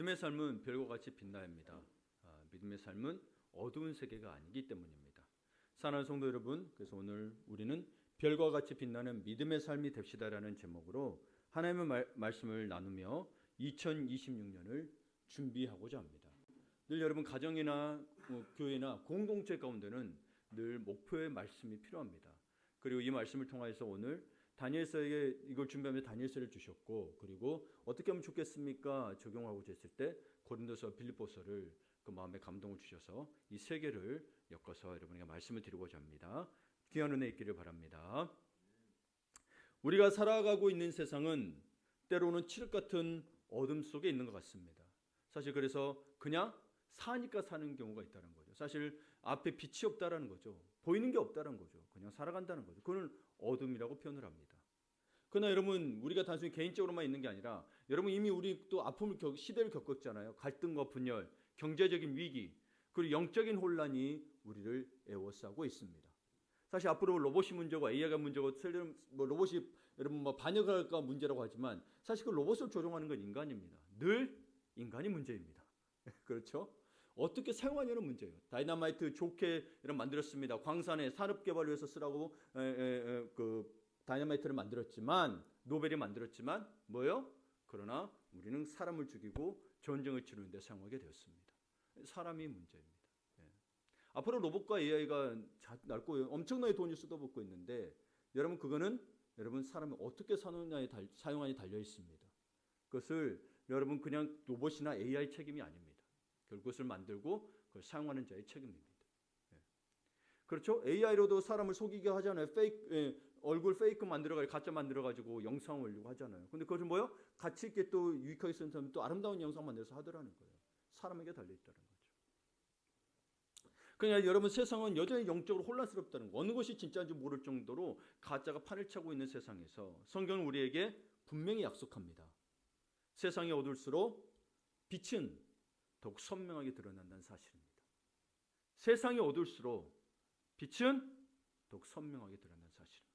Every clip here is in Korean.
믿음의 삶은 별과 같이 빛나야 합니다. 믿음의 삶은 어두운 세계가 아니기 때문입니다. 사랑하는 성도 여러분, 그래서 오늘 우리는 별과 같이 빛나는 믿음의 삶이 됩시다라는 제목으로 하나님의 말씀을 나누며 2026년을 준비하고자 합니다. 늘 여러분 가정이나 교회나 공동체 가운데는 늘 목표의 말씀이 필요합니다. 그리고 이 말씀을 통해서 오늘 다니엘서에게 이걸 준비하며 다니엘서를 주셨고, 그리고 어떻게 하면 좋겠습니까? 적용하고자 했을 때 고린도서, 빌립보서를 그 마음에 감동을 주셔서 이 세 개를 엮어서 여러분에게 말씀을 드리고자 합니다. 귀한 은혜 있기를 바랍니다. 우리가 살아가고 있는 세상은 때로는 칠흑 같은 어둠 속에 있는 것 같습니다. 사실 그래서 그냥 사니까 사는 경우가 있다는 거죠. 사실 앞에 빛이 없다라는 거죠. 보이는 게 없다는 거죠. 그냥 살아간다는 거죠. 그건 어둠이라고 표현을 합니다. 그러나 여러분, 우리가 단순히 개인적으로만 있는 게 아니라 여러분 이미 우리 또 아픔을 시대를 겪었잖아요. 갈등과 분열, 경제적인 위기, 그리고 영적인 혼란이 우리를 에워싸고 있습니다. 사실 앞으로 로봇이 문제고 AI가 문제고 로봇이 여러분 반역할까 문제라고 하지만 사실 그 로봇을 조종하는 건 인간입니다. 늘 인간이 문제입니다. 그렇죠? 어떻게 사용하냐는 문제예요. 다이너마이트 좋게 이런 만들었습니다. 광산에 산업개발을 위해서 쓰라고 그 다이너마이트를 만들었지만, 노벨이 만들었지만 뭐요? 그러나 우리는 사람을 죽이고 전쟁을 치르는 데 사용하게 되었습니다. 사람이 문제입니다. 앞으로 로봇과 AI가 낡고 엄청나게 돈이 쏟아붓고 있는데 여러분 그거는 여러분 사람이 어떻게 사용하냐에 달려 있습니다. 그것을 여러분 그냥 로봇이나 AI 책임이 아닙니다. 결국 그것을 만들고 그걸 사용하는 자의 책임입니다. 그렇죠? AI로도 사람을 속이게 하잖아요. 얼굴 페이크 만들어가지고 가짜 만들어가지고 영상 올리고 하잖아요. 근데 그것은 뭐요? 가치 있게 또 유익하게 쓰는 사람이 또 아름다운 영상 만들어서 하더라는 거예요. 사람에게 달려 있다는 거죠. 그러니까 여러분 세상은 여전히 영적으로 혼란스럽다는 거. 어느 것이 진짜인지 모를 정도로 가짜가 판을 차고 있는 세상에서 성경은 우리에게 분명히 약속합니다. 세상이 어두울수록 빛은 더욱 선명하게 드러난다는 사실입니다. 세상이 어두울수록 빛은 더욱 선명하게 드러난다는 사실입니다.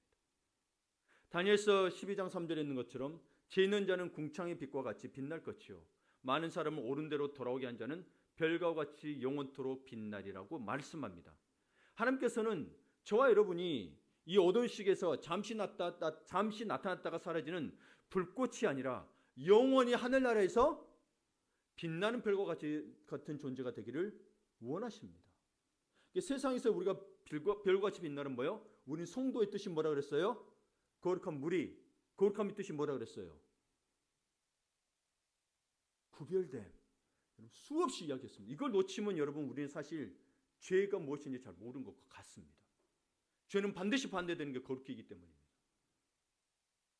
다니엘서 12장 3절에 있는 것처럼 죄 있는 자는 궁창의 빛과 같이 빛날 것이요 많은 사람을 옳은 대로 돌아오게 한 자는 별과 같이 영원토록 빛나리라고 말씀합니다. 하나님께서는 저와 여러분이 이 어두운 시기에서 잠시 나타났다가 사라지는 불꽃이 아니라 영원히 하늘나라에서 빛나는 별과 같은 존재가 되기를 원하십니다. 세상에서 우리가 별과 같이 빛나는 뭐예요? 우리는 성도의 뜻이 뭐라 그랬어요? 거룩한 무리, 거룩함의 뜻이 뭐라 그랬어요? 구별됨. 수없이 이야기했습니다. 이걸 놓치면 여러분 우리는 사실 죄가 무엇인지 잘 모르는 것과 같습니다. 죄는 반드시 반대되는 게 거룩이기 때문입니다.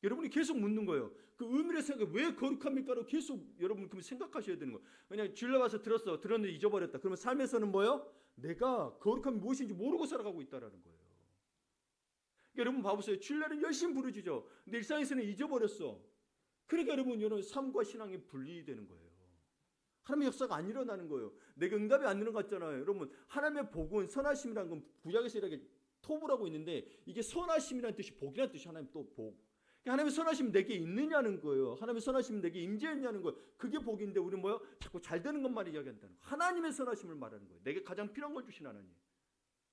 여러분이 계속 묻는 거예요. 그 의미를 생각해. 왜 거룩합니까로 계속 여러분 그럼 생각하셔야 되는 거예요. 그냥 주일날 와서 들었는데 잊어버렸다. 그러면 삶에서는 뭐예요? 내가 거룩함이 무엇인지 모르고 살아가고 있다라는 거예요. 그러니까 여러분 봐보세요. 주일날은 열심히 부르짖죠. 근데 일상에서는 잊어버렸어. 그러니까 여러분 삶과 신앙이 분리되는 거예요. 하나님의 역사가 안 일어나는 거예요. 내가 응답이 안 일어난 것 같잖아요. 여러분 하나님의 복은 선하심이라는 건 구약에서 이렇게 톱을 하고 있는데 이게 선하심이라는 뜻이 복이라는 뜻이 하나님 또 복. 하나님의 선하심 내게 있느냐는 거예요. 하나님의 선하심 내게 임재했냐는 거예요. 그게 복인데 우리는 뭐예요? 자꾸 잘 되는 것만 이야기한다는 거예요. 하나님의 선하심을 말하는 거예요. 내게 가장 필요한 걸 주신 하나님.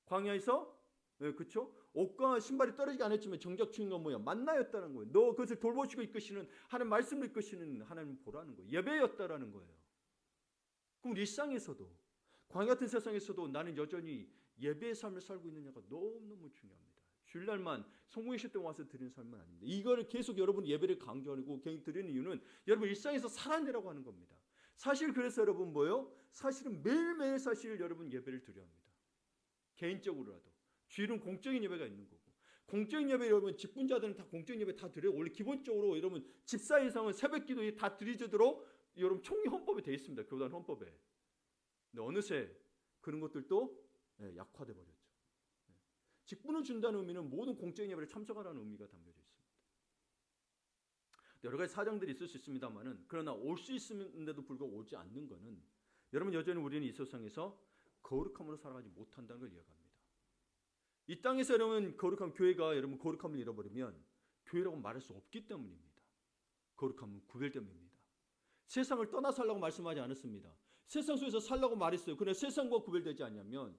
광야에서 그렇죠? 옷과 신발이 떨어지지 않았지만 정작 주인 건 뭐야? 만나였다는 거예요. 너 그것을 돌보시고 이끄시는 하나님 말씀을 이끄시는 하나님 보라는 거예요. 예배였다라는 거예요. 그럼 일상에서도 광야 같은 세상에서도 나는 여전히 예배의 삶을 살고 있느냐가 너무너무 중요합니다. 주일날만 성공의식 때 와서 드리는 삶은 아닙니다. 이거를 계속 여러분 예배를 강조하고 드리는 이유는 여러분 일상에서 살아내라고 하는 겁니다. 사실 그래서 여러분 뭐예요? 사실은 매일매일 사실 여러분 예배를 드려야 합니다. 개인적으로라도. 주일은 공적인 예배가 있는 거고. 공적인 예배 여러분 직분자들은 다 공적인 예배 다 드려요. 원래 기본적으로 여러분 집사 이상은 새벽 기도에 다 드리도록 여러분 총리 헌법에 되어 있습니다. 교단 헌법에. 근데 어느새 그런 것들도 약화돼 버렸죠. 직분을 준다는 의미는 모든 공적인 예배를 참석하라는 의미가 담겨져 있습니다. 여러 가지 사정들이 있을 수 있습니다만은 그러나 올 수 있음에도 불구하고 오지 않는 것은 여러분 여전히 우리는 이 세상에서 거룩함으로 살아가지 못한다는 걸 이야기합니다. 이 땅에서 여러분 교회가 여러분 거룩함을 잃어버리면 교회라고 말할 수 없기 때문입니다. 거룩함은 구별됨입니다. 세상을 떠나 살라고 말씀하지 않았습니다. 세상 속에서 살라고 말했어요. 그러나 세상과 구별되지 않냐면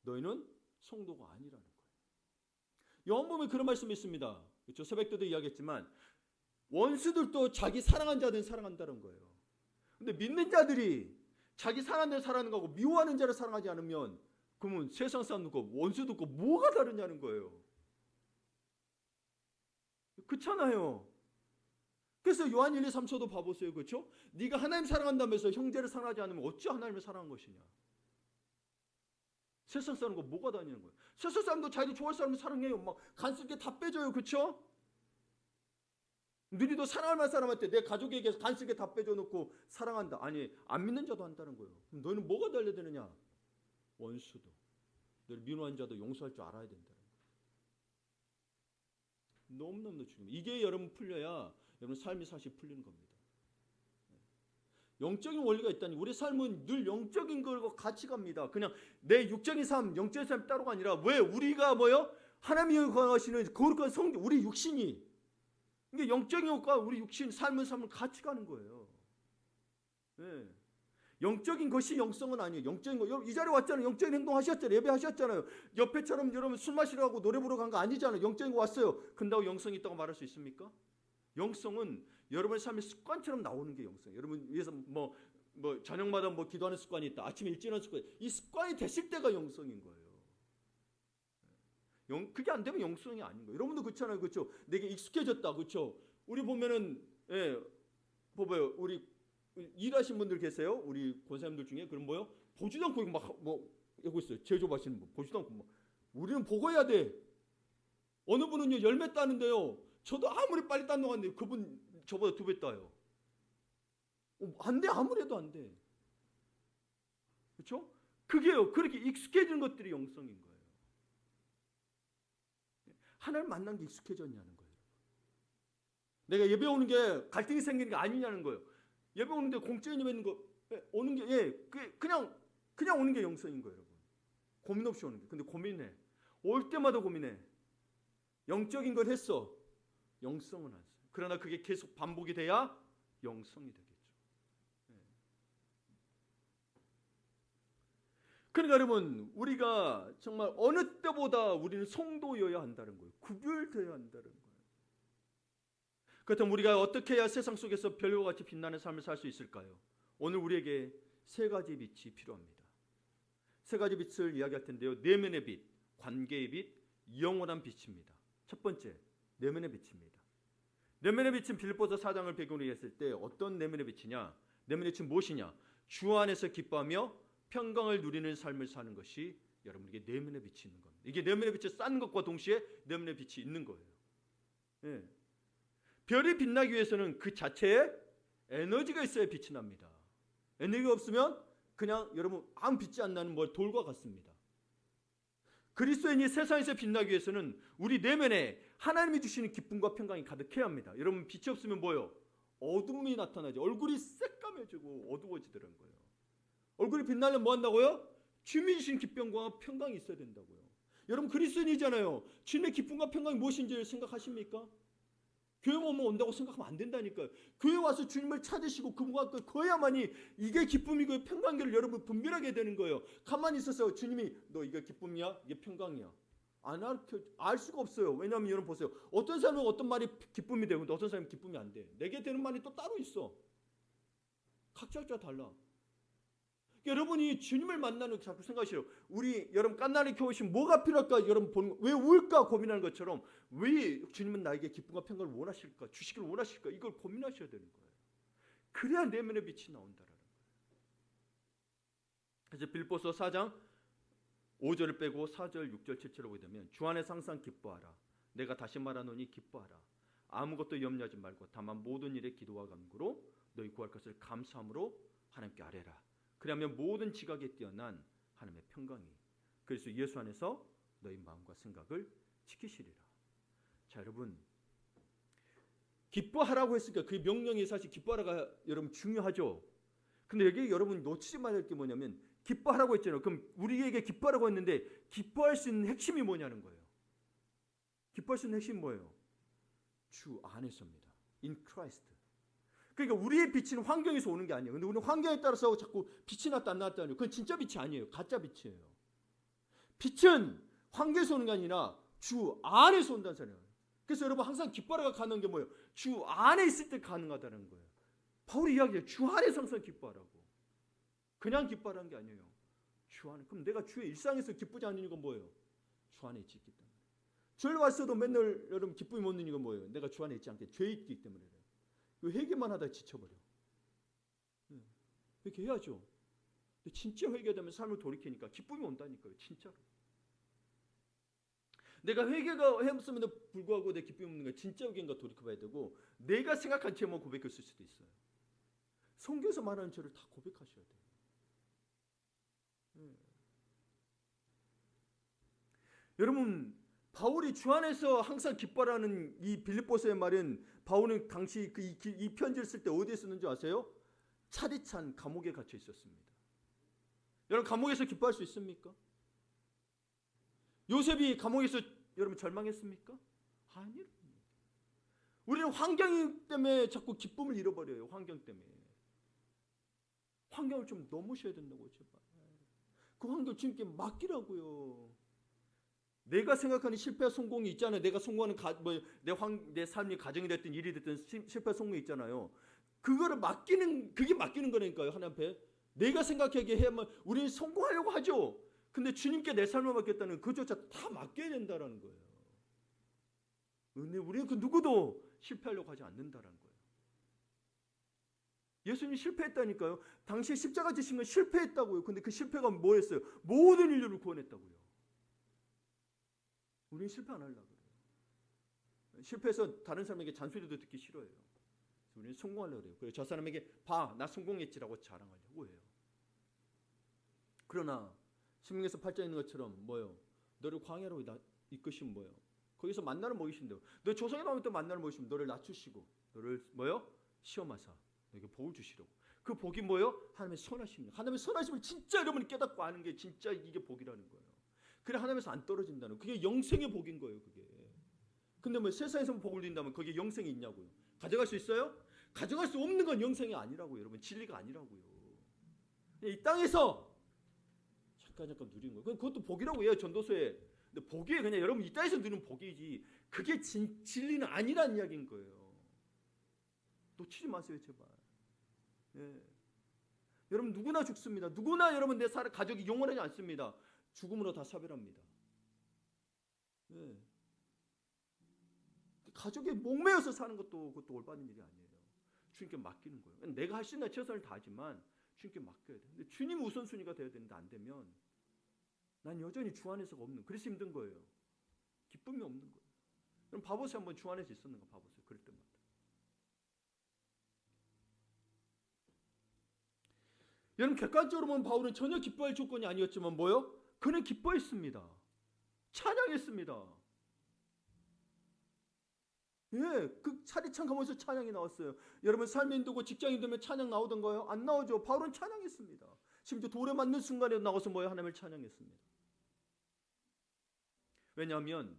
너희는 성도가 아니라는 거예요. 요한복음에 그런 말씀이 있습니다. 그렇죠? 새벽 때도 이야기했지만 원수들도 자기 사랑한 자들은 사랑한다는 거예요. 근데 믿는 자들이 자기 사랑하는 자를 사랑하는 거고 미워하는 자를 사랑하지 않으면 그러면 세상 사람들과 원수들과 뭐가 다르냐는 거예요. 그렇잖아요. 그래서 요한 1, 2, 3서도 봐보세요. 그렇죠? 네가 하나님 사랑한다면서 형제를 사랑하지 않으면 어찌 하나님을 사랑한 것이냐. 세상 사람과 뭐가 다르냐는 거예요. 세상 사람도 자기 좋아할 사람을 사랑해요. 막 간섭게 다 빼줘요. 그렇죠? 누리도 사랑할 만한 사람한테 내 가족에게 간섭게 다 빼줘놓고 사랑한다. 아니 안 믿는 자도 한다는 거예요. 그럼 너희는 뭐가 달려야 되느냐? 원수도 너를 미워한 자도 용서할 줄 알아야 된다는 거예요. 너무너무 중요해요. 이게 여러분 풀려야 여러분 삶이 사실 풀리는 겁니다. 영적인 원리가 있다니 우리 삶은 늘 영적인 것과 같이 갑니다. 그냥 내 육적인 삶, 영적인 삶 따로가 아니라 왜 우리가 뭐요? 하나님이 거하시는 거룩한 성도 우리 육신이 이게 영적인 것과 우리 육신 삶을 같이 가는 거예요. 네. 영적인 것이 영성은 아니에요. 영적인 거 여러분 이 자리에 왔잖아요. 영적인 행동 하셨잖아요. 예배하셨잖아요. 옆에처럼 여러분 술 마시러 가고 노래 부르러 간 거 아니잖아요. 영적인 거 왔어요. 근다고 영성이 있다고 말할 수 있습니까? 영성은 여러분의 삶의 습관처럼 나오는 게 영성이에요. 여러분 위해서 뭐 저녁마다 뭐 기도하는 습관이 있다. 아침에 일찍 일어나는 습관이 이 습관이 됐을 때가 영성인 거예요. 그게 안 되면 영성이 아닌 거예요. 여러분도 그렇잖아요. 그렇죠? 내게 익숙해졌다. 그렇죠? 우리 보면은 봐봐요. 우리 일하신 분들 계세요? 우리 권사님들 중에 그럼 뭐요? 보지도 않고 막뭐 하고 있어요. 제조하시는 분 보지도 않고 뭐 우리는 보고 해야 돼. 어느 분은요 열매 따는데요. 저도 아무리 빨리 딴 동안인데 그분 저보다 2배 따요. 안 돼. 아무래도 안 돼. 그렇죠? 그게요. 그렇게 익숙해지는 것들이 영성인 거예요. 하나님 만난 게 익숙해졌냐는 거예요. 내가 예배 오는 게 갈등이 생기는 게 아니냐는 거예요. 예배 오는데 공짜인 예배 있는 거 오는 게 그냥 오는 게 영성인 거예요, 여러분. 고민 없이 오는 게. 근데 고민해. 올 때마다 고민해. 영적인 걸 했어. 영성은 안 써요. 그러나 그게 계속 반복이 돼야 영성이 되겠죠. 그러니까 여러분 우리가 정말 어느 때보다 우리는 성도여야 한다는 거예요. 구별되어야 한다는 거예요. 그렇다면 우리가 어떻게 해야 세상 속에서 별과 같이 빛나는 삶을 살 수 있을까요? 오늘 우리에게 3가지 빛이 필요합니다. 3가지 빛을 이야기할 텐데요. 내면의 빛, 관계의 빛, 영원한 빛입니다. 첫 번째, 내면의 빛입니다. 내면의 빛은 빌립보서 4장을 배경으로 했을 때 어떤 내면의 빛이냐? 내면의 빛은 무엇이냐? 주 안에서 기뻐하며 평강을 누리는 삶을 사는 것이 여러분에게 내면의 빛이 있는 겁니다. 이게 내면의 빛을 쌓는 것과 동시에 내면의 빛이 있는 거예요. 예. 별이 빛나기 위해서는 그 자체에 에너지가 있어야 빛이 납니다. 에너지가 없으면 그냥 여러분 아무 빛이 안 나는 돌과 같습니다. 그리스도인이 세상에서 빛나기 위해서는 우리 내면에 하나님이 주시는 기쁨과 평강이 가득해야 합니다. 여러분 빛이 없으면 뭐요? 어둠이 나타나죠. 얼굴이 새까매지고 어두워지더라는 거예요. 얼굴이 빛나려면 뭐 한다고요? 주님이 주신 기쁨과 평강이 있어야 된다고요. 여러분 그리스도인이잖아요. 주님의 기쁨과 평강이 무엇인지 생각하십니까? 교회 오면 온다고 생각하면 안 된다니까요. 교회 와서 주님을 찾으시고 그분과 그어야만이 이게 기쁨이고 평강기를 여러분 분별하게 되는 거예요. 가만히 있어서 주님이 너 이게 기쁨이야? 이게 평강이야? 알 수가 없어요. 왜냐하면 여러분 보세요. 어떤 사람은 어떤 말이 기쁨이 되고 어떤 사람은 기쁨이 안 돼. 내게 되는 말이 또 따로 있어. 각자 달라. 여러분이 주님을 만나는 자꾸 생각하시죠. 우리 여러분 깐나리 교우신 뭐가 필요할까? 여러분 보는 왜 울까 고민하는 것처럼 왜 주님은 나에게 기쁨과 평강을 원하실까? 주시기를 원하실까? 이걸 고민하셔야 되는 거예요. 그래야 내면의 빛이 나온다라는 거예요. 그래서 빌립보서 4장 5절을 빼고 4절, 6절, 7절을 보게 되면 주 안에서 항상 기뻐하라. 내가 다시 말하노니 기뻐하라. 아무것도 염려하지 말고 다만 모든 일에 기도와 간구로 너희 구할 것을 감사함으로 하나님께 아뢰라. 그러면 모든 지각에 뛰어난 하나님의 평강이 그래서 예수 안에서 너희 마음과 생각을 지키시리라. 자 여러분 기뻐하라고 했으니까 그 명령이 사실 기뻐하라가 여러분 중요하죠. 근데 여기 여러분 놓치지 말아야 할 게 뭐냐면 기뻐하라고 했잖아요. 그럼 우리에게 기뻐하라고 했는데 기뻐할 수 있는 핵심이 뭐냐는 거예요. 기뻐할 수 있는 핵심이 뭐예요? 주 안에서입니다. In Christ. 그러니까 우리의 빛은 환경에서 오는 게 아니에요. 근데 우리는 환경에 따라서 자꾸 빛이 났다 안 났다 하는 그건 진짜 빛이 아니에요. 가짜 빛이에요. 빛은 환경에서 오는 게 아니라 주 안에서 온다는 소리예요. 그래서 여러분 항상 기뻐하라가 가는 게 뭐예요? 주 안에 있을 때 가능하다는 거예요. 바울이 이야기해요. 주 안에서 항상 기뻐하라고. 그냥 기뻐하라는 게 아니에요. 주 안에. 그럼 내가 주의 일상에서 기쁘지 않는 이유가 뭐예요? 주 안에 있기 때문에. 죄를 왔어도 맨날 여러분 기쁨이 못 있는 이유가 뭐예요? 내가 주 안에 있지 않게 죄 있기 때문에. 회개만 하다 지쳐버려. 회개해야죠. 근데 진짜 회개되면 삶을 돌이키니까 기쁨이 온다니까요. 진짜로. 내가 회개가 했음에도 불구하고 내 기쁨이 없는 거 진짜 회개인가 돌이켜봐야 되고 내가 생각한 죄만 고백했을 수도 있어요. 성경에서 말하는 죄를 다 고백하셔야 돼요. 여러분 바울이 주 안에서 항상 기뻐라는 이 빌립보서의 말은 바울은 당시 이 편지를 쓸 때 어디에 썼는지 아세요? 차디찬 감옥에 갇혀 있었습니다. 여러분 감옥에서 기뻐할 수 있습니까? 요셉이 감옥에서 여러분 절망했습니까? 아니요. 우리는 환경 때문에 자꾸 기쁨을 잃어버려요. 환경 때문에. 환경을 좀 넘으셔야 된다고 제발. 그 환경 주님께 맡기라고요. 내가 생각하는 실패 성공이 있잖아요. 내가 성공하는 내 삶이 가정이 됐든 일이 됐든 실패 성공이 있잖아요. 그거를 그게 맡기는 거라니까요. 하나님 앞에. 내가 생각하게 해야만 우리는 성공하려고 하죠. 근데 주님께 내 삶을 맡겼다는 그조차 다 맡겨야 된다라는 거예요. 근데 우리는 그 누구도 실패하려고 하지 않는다라는 거예요. 예수님이 실패했다니까요. 당시에 십자가 지신 건 실패했다고요. 근데 그 실패가 뭐였어요? 모든 인류를 구원했다고요. 우리는 실패 안 하려고 그래요. 실패해서 다른 사람에게 잔소리도 듣기 싫어해요. 우리는 성공하려고 그래요. 그래서 저 사람에게 봐, 나 성공했지라고 자랑하려고 해요. 그러나 신명기서 8장에 있는 것처럼 뭐요? 너를 광야로 이끄시면 뭐요? 거기서 만나를 먹이신대요. 너 조상에 나오면 또 만나를 먹이시면 너를 낮추시고 너를 뭐요? 시험하사 너에게 복을 주시려고. 그 복이 뭐요? 하나님의 선하심입니다. 하나님의 선하심을 진짜 여러분이 깨닫고 아는 게 진짜 이게 복이라는 거예요. 그래 하나님에서 안 떨어진다는 거예요. 그게 영생의 복인 거예요. 그게. 근데 뭐 세상에서 복을 드린다면 거기에 영생이 있냐고요. 가져갈 수 있어요? 가져갈 수 없는 건 영생이 아니라고요. 여러분 진리가 아니라고요. 이 땅에서 잠깐 누리는 거예요. 그것도 복이라고 해요. 전도서에. 근데 복이 그냥 여러분 이 땅에서 누리는 복이지 그게 진리는 아니란 이야기인 거예요. 놓치지 마세요 제발. 예. 여러분 누구나 죽습니다. 누구나 여러분 내 가족이 영원하지 않습니다. 죽음으로 다 사별합니다. 예. 가족에 목매어서 사는 그것도 올바른 일이 아니에요. 주님께 맡기는 거예요. 내가 할 수 있는 최선을 다하지만 주님께 맡겨야 돼. 근데 주님 우선순위가 돼야 되는데 안 되면 난 여전히 주 안에서가 없는. 그래서 힘든 거예요. 기쁨이 없는 거예요. 그럼 봐보세요. 한번 주 안에서 있었는가 봐보세요. 그럴 때마다. 여러분 객관적으로 보면 바울은 전혀 기뻐할 조건이 아니었지만 뭐요? 그는 기뻐했습니다. 찬양했습니다. 예, 그 차디찬 가면서 찬양이 나왔어요. 여러분 삶이 힘들고 직장이 힘들면 찬양 나오던가요? 안 나오죠. 바울은 찬양했습니다. 심지어 돌에 맞는 순간에 나와서 뭐예요? 하나님을 찬양했습니다. 왜냐하면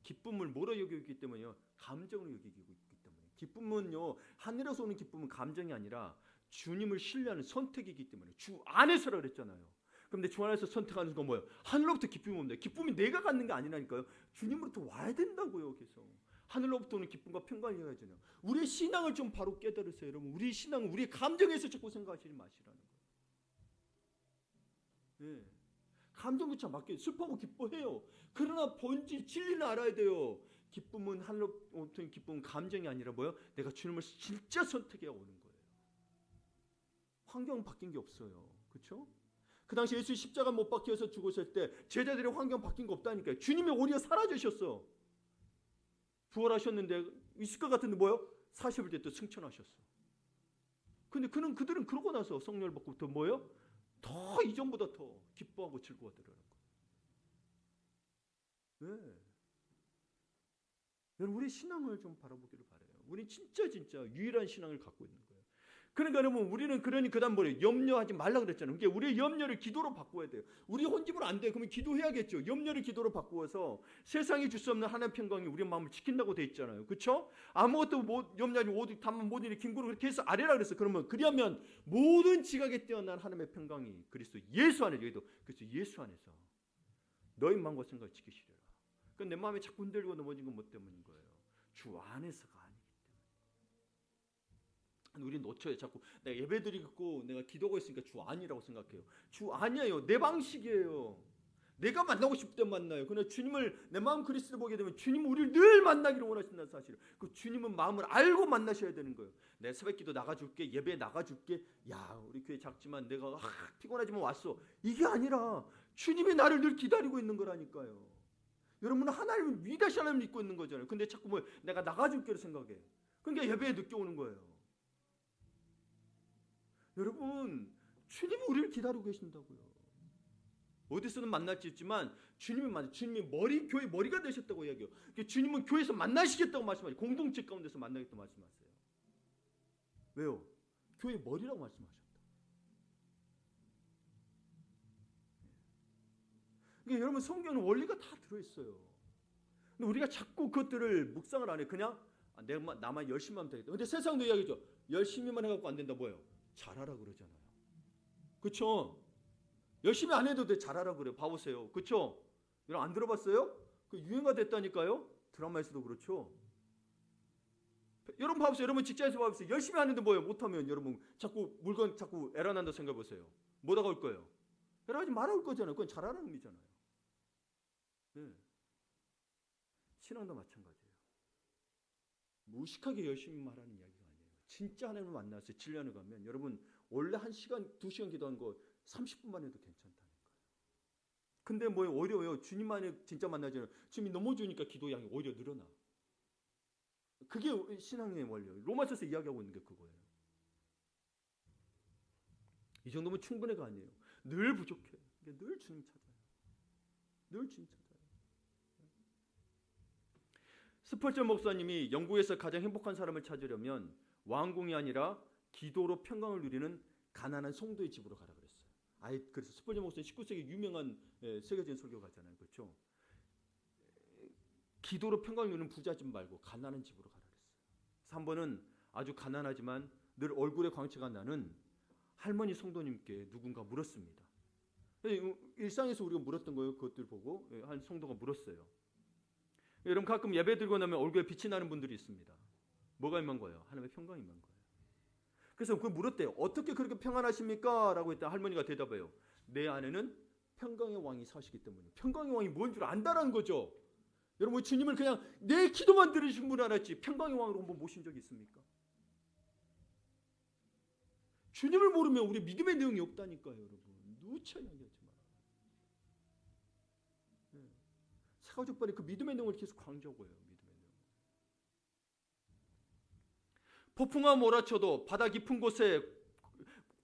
기쁨을 뭐로 여기기 때문에요? 감정으로 여기고 있기 때문에. 기쁨은요, 하늘에서 오는 기쁨은 감정이 아니라 주님을 신뢰하는 선택이기 때문에. 주 안에서라 그랬잖아요. 그런데 주 안에서 선택하는 건 뭐예요? 하늘로부터 기쁨이 옵니다. 기쁨이 내가 갖는 게 아니라니까요. 주님으로부터 와야 된다고요. 계속. 하늘로부터 오는 기쁨과 평강을 이어가잖아요. 우리의 신앙을 좀 바로 깨달으세요. 여러분 우리의 신앙은 우리의 감정에서 자꾸 생각하시지 마시라는 거예요. 예. 감정조차 맡겨요. 슬퍼하고 기뻐해요. 그러나 본질 진리는 알아야 돼요. 기쁨은 하늘로부터 오는 기쁨은 감정이 아니라 뭐예요? 내가 주님을 진짜 선택해야 오는 거예요. 환경은 바뀐 게 없어요. 그렇죠? 그 당시 예수 십자가 못 박혀서 죽으실 때 제자들의 환경 바뀐 거 없다니까요. 주님이 오히려 사라지셨어. 부활하셨는데 있을 것 같은데 뭐요? 40일 때 또 승천하셨어. 근데 그들은 그러고 나서 성령을 받고부터 뭐요? 더 이전보다 더 기뻐하고 즐거워하더라는 거예요. 네. 여러분 우리 신앙을 좀 바라보기를 바라요. 우리 진짜 유일한 신앙을 갖고 있는 거예요. 그러니까 여러분 우리는 그다음 뭐래요? 염려하지 말라 그랬잖아요. 그러니까 우리의 염려를 기도로 바꿔야 돼요. 우리 혼집으로 안 돼요. 그러면 기도해야겠죠. 염려를 기도로 바꾸어서 세상이 줄 수 없는 하나님 평강이 우리의 마음을 지킨다고 돼 있잖아요. 그렇죠? 아무것도 염려하지 오직 다만 모든 일이 김구로 그렇게 해서 아래라 그랬어. 그러면 그리하면 모든 지각에 뛰어난 하나님의 평강이 그리스도 예수 안에 여기도 그리스도 예수 안에서 너희 마음과 생각을 지키시리라. 그러니까 내 마음이 자꾸 흔들리고 넘어진 건 뭐 때문인 거예요? 주 안에서가 아니기 때문에. 우리 놓쳐요. 자꾸 내가 예배드리고 내가 기도하고 있으니까 주 안이라고 생각해요. 주 안이에요. 내 방식이에요. 내가 만나고 싶을 때 만나요. 그러나 주님을 내 마음 그리스도를 보게 되면 주님은 우리를 늘 만나기를 원하신다는 사실. 그 주님은 마음을 알고 만나셔야 되는 거예요. 내 새벽기도 나가줄게, 예배 나가줄게. 야 우리 교회 작지만 내가 피곤하지만 왔어. 이게 아니라 주님이 나를 늘 기다리고 있는 거라니까요. 여러분은 하나님을 위대하신 하나님을 믿고 있는 거잖아요. 근데 자꾸 뭐 내가 나가줄게를 생각해. 그러니까 예배에 늦게 오는 거예요. 여러분 주님이 우리를 기다리고 계신다고요. 어디서는 만날지 있지만 주님이 교회 머리가 되셨다고 이야기해요. 주님은 교회에서 만나시겠다고 말씀하세요. 공동체 가운데서 만나겠다고 말씀하세요. 왜요? 교회 머리라고 말씀하셨다. 그러니까 여러분 성경은 원리가 다 들어있어요. 근데 우리가 자꾸 그것들을 묵상을 안 해. 그냥 나만 열심히 하면 되겠다. 근데 세상도 이야기죠. 열심히만 해갖고 안 된다. 뭐예요? 잘하라 그러잖아요. 그렇죠? 열심히 안 해도 돼. 잘하라 그래요. 봐보세요. 그렇죠? 여러분 안 들어봤어요? 그 유행가 됐다니까요. 드라마에서도 그렇죠. 여러분 봐보세요. 여러분 직장에서 봐보세요. 열심히 하는데 뭐예요? 못하면 여러분 자꾸 물건 자꾸 에러 난다 생각해 보세요. 뭐다가 올 거예요? 에러하지 말아 올 거잖아요. 그건 잘하는 의미잖아요. 네. 신앙도 마찬가지예요. 무식하게 열심히 말하는 이야기가 아니에요. 진짜 하나님을 만나서 진리하는 가면 여러분 원래 1시간, 2시간 기도하는 거 30분만 해도 괜찮다니까요. 근데 뭐 어려워요. 주님만이 진짜 만나잖아요. 주님이 넘어주니까 기도 양이 오히려 늘어나. 그게 신앙의 원리예요. 로마서에서 이야기하고 있는 게 그거예요. 이 정도면 충분해가 아니에요. 늘 부족해. 늘 주님 찾아요. 늘 주님 찾아요. 스펄전 목사님이 영국에서 가장 행복한 사람을 찾으려면 왕궁이 아니라 기도로 평강을 누리는 가난한 성도의 집으로 가라 그랬어요. 그래서 스펄전 목사님 19세기 유명한 세계적인 설교가잖아요. 그렇죠? 기도로 평강을 누리는 부자 집 말고 가난한 집으로 가라 그랬어요. 3번은 아주 가난하지만 늘 얼굴에 광채가 나는 할머니 성도님께 누군가 물었습니다. 일상에서 우리가 물었던 거예요. 그것들 보고 한 성도가 물었어요. 여러분 가끔 예배 드리고 나면 얼굴에 빛이 나는 분들이 있습니다. 뭐가 임한 거예요? 하나님의 평강이 임한 거예요. 그래서 그걸 물었대요. 어떻게 그렇게 평안하십니까? 라고 했더니 할머니가 대답해요. 내 안에는 평강의 왕이 사시기 때문에. 평강의 왕이 뭔 줄 안다라는 거죠. 여러분 주님을 그냥 내 기도만 들으신 분 알았지 평강의 왕으로 한번 모신 적이 있습니까? 주님을 모르면 우리 믿음의 내용이 없다니까요. 여러분 누차 이야기하지 마라. 사가족반이 그 믿음의 내용을 계속 강조하고 해요. 믿음의 내용. 폭풍과 몰아쳐도 바다 깊은 곳에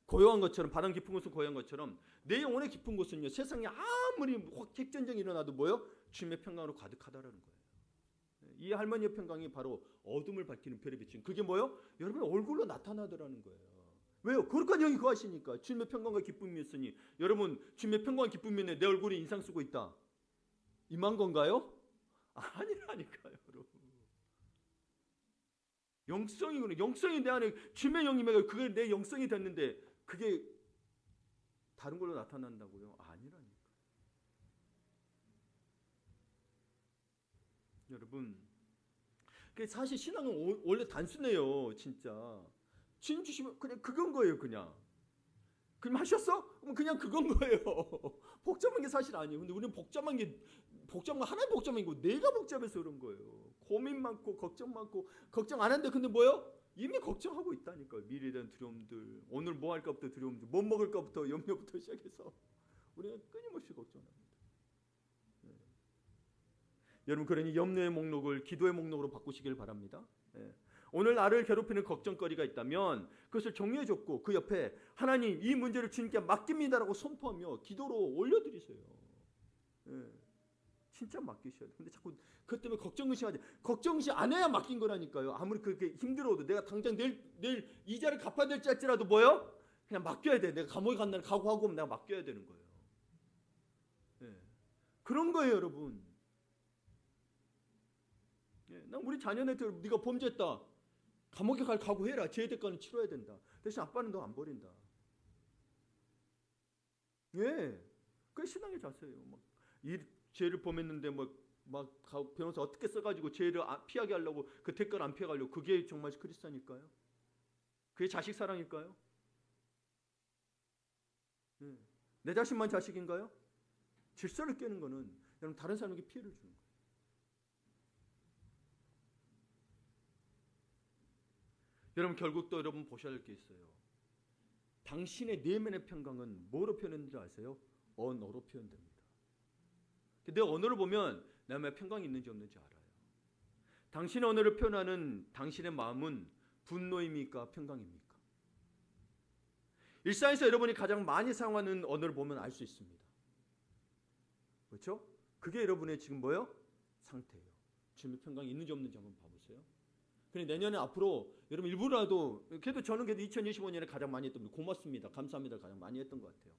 고요한 것처럼 바다 깊은 곳은 고요한 것처럼 내 영혼의 깊은 곳은요. 세상에 아무리 핵전쟁이 일어나도 뭐요? 주님의 평강으로 가득하다라는 거예요. 이 할머니의 평강이 바로 어둠을 밝히는 별의 빛인 그게 뭐요? 여러분의 얼굴로 나타나더라는 거예요. 왜요? 거룩한 영이 거하시니까 주님의 평강과 기쁨이 있으니 여러분 주님의 평강과 기쁨이 있네 내 얼굴이 인상 쓰고 있다. 임한 건가요? 아니라니까요, 여러분. 영성이구나. 영성이 내 안에 주님의 영이면 그게 내 영성이 됐는데 그게 다른 걸로 나타난다고요? 아니라니까. 여러분, 사실 신앙은 원래 단순해요, 진짜. 주님 주시면 그냥 그건 거예요, 그냥. 그럼 하셨어? 그럼 그냥 그건 거예요. 복잡한 게 사실 아니에요. 근데 우리는 복잡한 하나님 복잡한 거 내가 복잡해서 그런 거예요. 고민 많고 걱정 많고 걱정 안 하는데 근데 뭐요? 이미 걱정하고 있다니까요. 미래에 대한 두려움들, 오늘 뭐 할까부터 두려움들, 뭐 먹을까부터 염려부터 시작해서 우리가 끊임없이 걱정합니다. 네. 여러분 그러니 염려의 목록을 기도의 목록으로 바꾸시길 바랍니다. 네. 오늘 나를 괴롭히는 걱정거리가 있다면 그것을 정리해줬고 그 옆에 하나님 이 문제를 주님께 맡깁니다라고 선포하며 기도로 올려드리세요. 네. 진짜 맡기셔야 돼요. 근데 자꾸 그것 때문에 걱정의식하지. 걱정의식 안 해야 맡긴 거라니까요. 아무리 그렇게 힘들어도 내가 당장 내일 이자를 갚아야 될지 할지라도 뭐요? 그냥 맡겨야 돼. 내가 감옥에 간다는 각오하고 내가 맡겨야 되는 거예요. 예. 그런 거예요, 여러분. 예. 난 우리 자녀한테 네가 범죄했다. 감옥에 갈 각오해라. 죄의 대가는 치러야 된다. 대신 아빠는 너 안 버린다. 예. 그게 신앙의 자세예요. 막 이 죄를 범했는데 막 변호사 어떻게 써가지고 죄를 피하게 하려고 그 대가를 안 피해가려고 그게 정말 그리스도니까요? 그게 자식 사랑일까요? 예. 내 자신만 자식인가요? 질서를 깨는 거는 여러분 다른 사람에게 피해를 주는 거예요. 여러분 결국 또 여러분 보셔야 할 게 있어요. 당신의 내면의 평강은 뭐로 표현되는지 아세요? 언어로 표현됩니다. 내 언어를 보면 내 마음에 평강이 있는지 없는지 알아요. 당신의 언어를 표현하는 당신의 마음은 분노입니까? 평강입니까? 일상에서 여러분이 가장 많이 사용하는 언어를 보면 알 수 있습니다. 그렇죠? 그게 여러분의 지금 뭐예요? 상태예요. 주님의 평강이 있는지 없는지 한번 봐보세요. 그래 내년에 앞으로 여러분 일부라도 그래도 저는 그래도 2025년에 가장 많이 했던 고맙습니다. 감사합니다. 가장 많이 했던 것 같아요.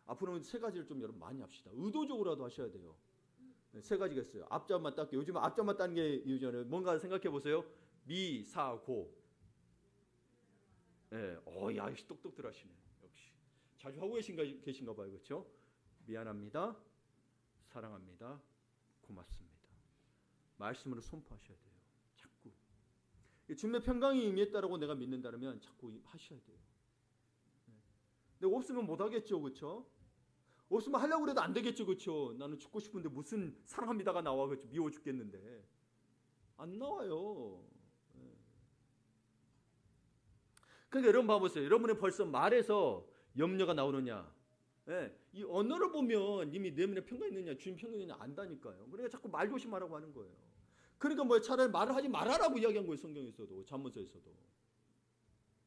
앞으로는 세 가지를 좀 여러분 많이 합시다. 의도적으로라도 하셔야 돼요. 세 가지가 있어요. 앞자만 닦게. 요즘 앞자만 따는 게 요즘에 뭔가 생각해 보세요. 미, 사, 고. 예, 야, 똑똑들 하시네. 역시 자주 하고 계신가 봐요, 그렇죠? 미안합니다, 사랑합니다, 고맙습니다. 말씀으로 선포하셔야 돼요. 자꾸 주님의 평강이 임했다라고 내가 믿는다면 자꾸 하셔야 돼요. 근데 없으면 못 하겠죠, 그렇죠? 없으면 하려고 해도 안 되겠죠, 그렇죠? 나는 죽고 싶은데 무슨 사랑합니다가 나와, 그렇죠? 미워 죽겠는데 안 나와요. 그러니까 여러분 봐보세요. 여러분이 벌써 말에서 염려가 나오느냐? 예, 이 언어를 보면 이미 내면에 평강이 있느냐, 주님 평강이 있느냐 안다니까요. 그러니까 자꾸 말 조심하라고 하는 거예요. 그러니까 뭐 차라리 말을 하지 말아라고 이야기한 거예요. 성경에서도 잠언서에서도